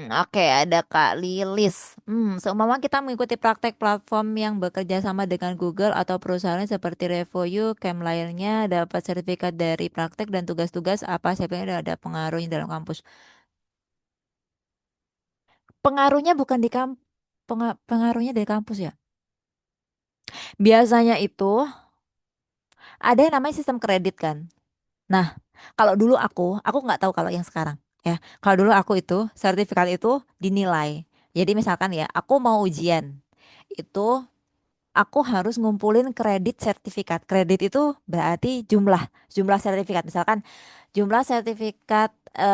Oke, ada Kak Lilis. Seumpama kita mengikuti praktek platform yang bekerja sama dengan Google atau perusahaan seperti Revoyu, camp lainnya dapat sertifikat dari praktek dan tugas-tugas apa sebenarnya ada pengaruhnya dalam kampus. Pengaruhnya bukan di pengaruhnya dari kampus ya. Biasanya itu ada yang namanya sistem kredit kan. Nah, kalau dulu aku nggak tahu kalau yang sekarang ya. Kalau dulu aku itu sertifikat itu dinilai. Jadi misalkan ya, aku mau ujian itu aku harus ngumpulin kredit sertifikat. Kredit itu berarti jumlah jumlah sertifikat. Misalkan jumlah sertifikat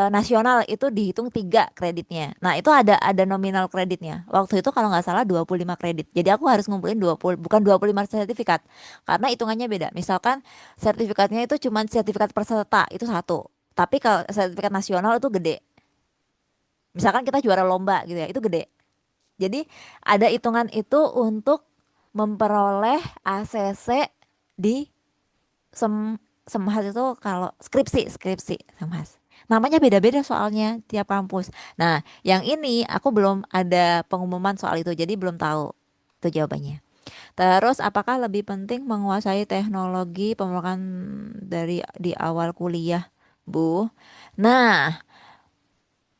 nasional itu dihitung 3 kreditnya. Nah, itu ada nominal kreditnya. Waktu itu kalau nggak salah 25 kredit. Jadi aku harus ngumpulin 20 bukan 25 sertifikat. Karena hitungannya beda. Misalkan sertifikatnya itu cuma sertifikat peserta itu satu. Tapi kalau sertifikat nasional itu gede. Misalkan kita juara lomba gitu ya, itu gede. Jadi ada hitungan itu untuk memperoleh ACC di sem Semhas itu kalau skripsi Semhas. Namanya beda-beda soalnya tiap kampus. Nah, yang ini aku belum ada pengumuman soal itu, jadi belum tahu itu jawabannya. Terus, apakah lebih penting menguasai teknologi pemrograman dari di awal kuliah, Bu? Nah,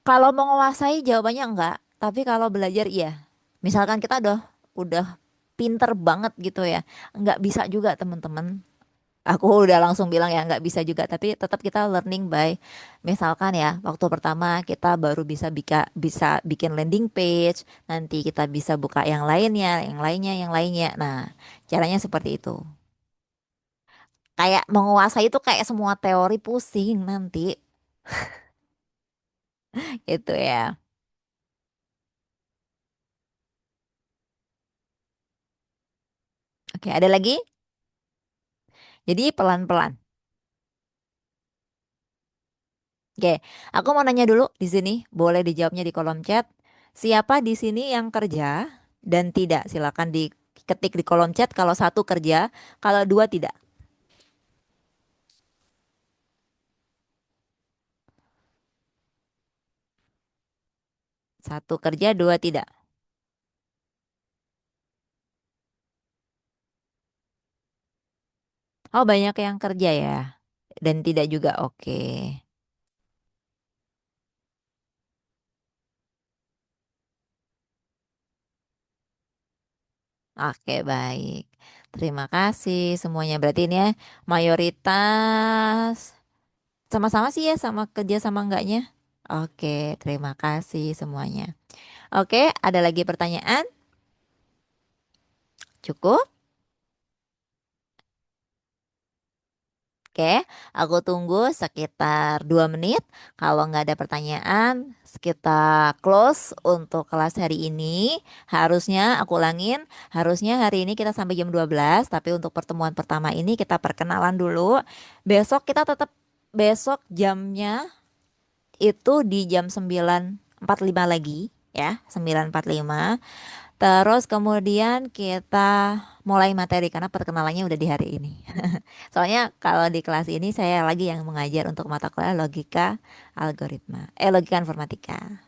kalau menguasai jawabannya enggak, tapi kalau belajar iya. Misalkan kita udah pinter banget gitu ya, nggak bisa juga teman-teman. Aku udah langsung bilang ya nggak bisa juga, tapi tetap kita learning by, misalkan ya waktu pertama kita baru bisa bikin landing page, nanti kita bisa buka yang lainnya, yang lainnya, yang lainnya. Nah, caranya seperti itu. Kayak menguasai itu kayak semua teori pusing nanti, gitu ya. Oke, ada lagi? Jadi pelan-pelan. Oke, aku mau nanya dulu di sini, boleh dijawabnya di kolom chat. Siapa di sini yang kerja dan tidak? Silakan diketik di kolom chat kalau satu kerja, kalau dua tidak. Satu kerja, dua tidak. Oh, banyak yang kerja ya. Dan tidak juga, oke. Oke, baik. Terima kasih semuanya. Berarti ini ya mayoritas sama-sama sih ya, sama kerja sama enggaknya. Oke, terima kasih semuanya. Oke, ada lagi pertanyaan? Cukup? Oke, aku tunggu sekitar 2 menit. Kalau nggak ada pertanyaan, kita close untuk kelas hari ini. Harusnya, aku ulangin, harusnya hari ini kita sampai jam 12. Tapi untuk pertemuan pertama ini kita perkenalan dulu. Besok kita tetap, besok jamnya itu di jam 9.45 lagi. Ya, 9.45. Terus kemudian kita mulai materi karena perkenalannya udah di hari ini. Soalnya kalau di kelas ini saya lagi yang mengajar untuk mata kuliah logika algoritma. Logika informatika.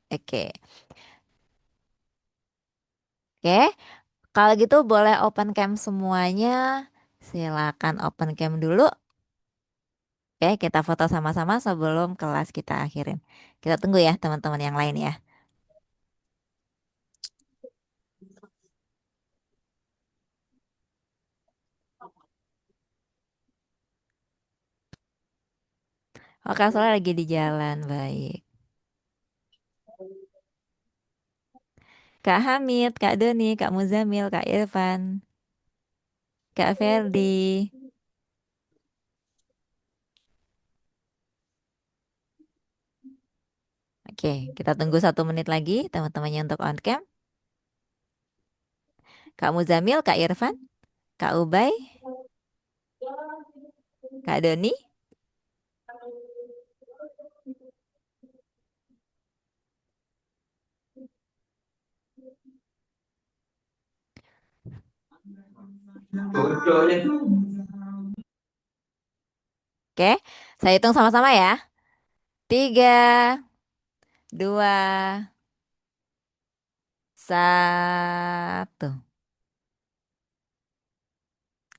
Oke. Oke. Kalau gitu boleh open cam semuanya. Silakan open cam dulu. Oke, kita foto sama-sama sebelum kelas kita akhirin. Kita tunggu ya teman-teman yang lain ya. Oke, soalnya lagi di jalan. Baik. Kak Hamid, Kak Doni, Kak Muzamil, Kak Irfan, Kak Ferdi. Oke, kita tunggu 1 menit lagi teman-temannya untuk on cam. Kak Muzamil, Kak Irfan, Kak Ubay, Kak Doni. Oke, saya hitung sama-sama ya. 3, 2, 1.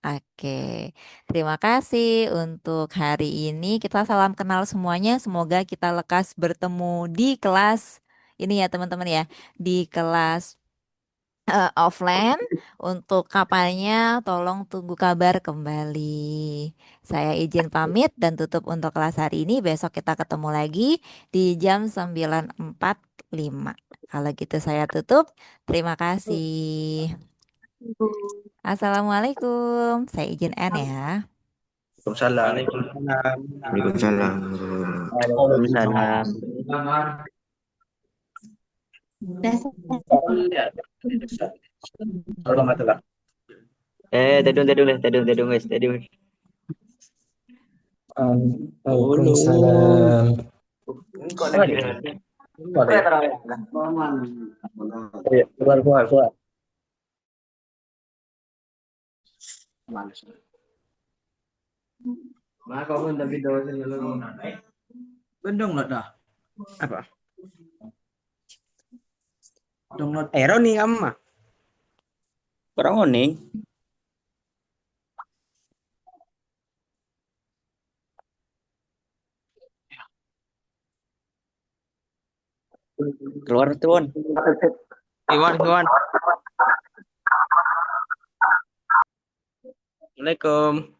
Oke, terima kasih untuk hari ini. Kita salam kenal semuanya. Semoga kita lekas bertemu di kelas ini ya teman-teman ya. Di kelas offline. Untuk kapannya tolong tunggu kabar kembali. Saya izin pamit dan tutup untuk kelas hari ini. Besok kita ketemu lagi di jam 9.45. Kalau gitu saya tutup. Terima kasih. Assalamualaikum. Saya izin end ya. Waalaikumsalam. Waalaikumsalam. Waalaikumsalam. Warahmatullah. Tedung guys, tedung. Waalaikumsalam. Keluar. Download dah. Apa? Download Aero nih kamu mah. Kurang oning. Keluar tuan. Iwan. Assalamualaikum.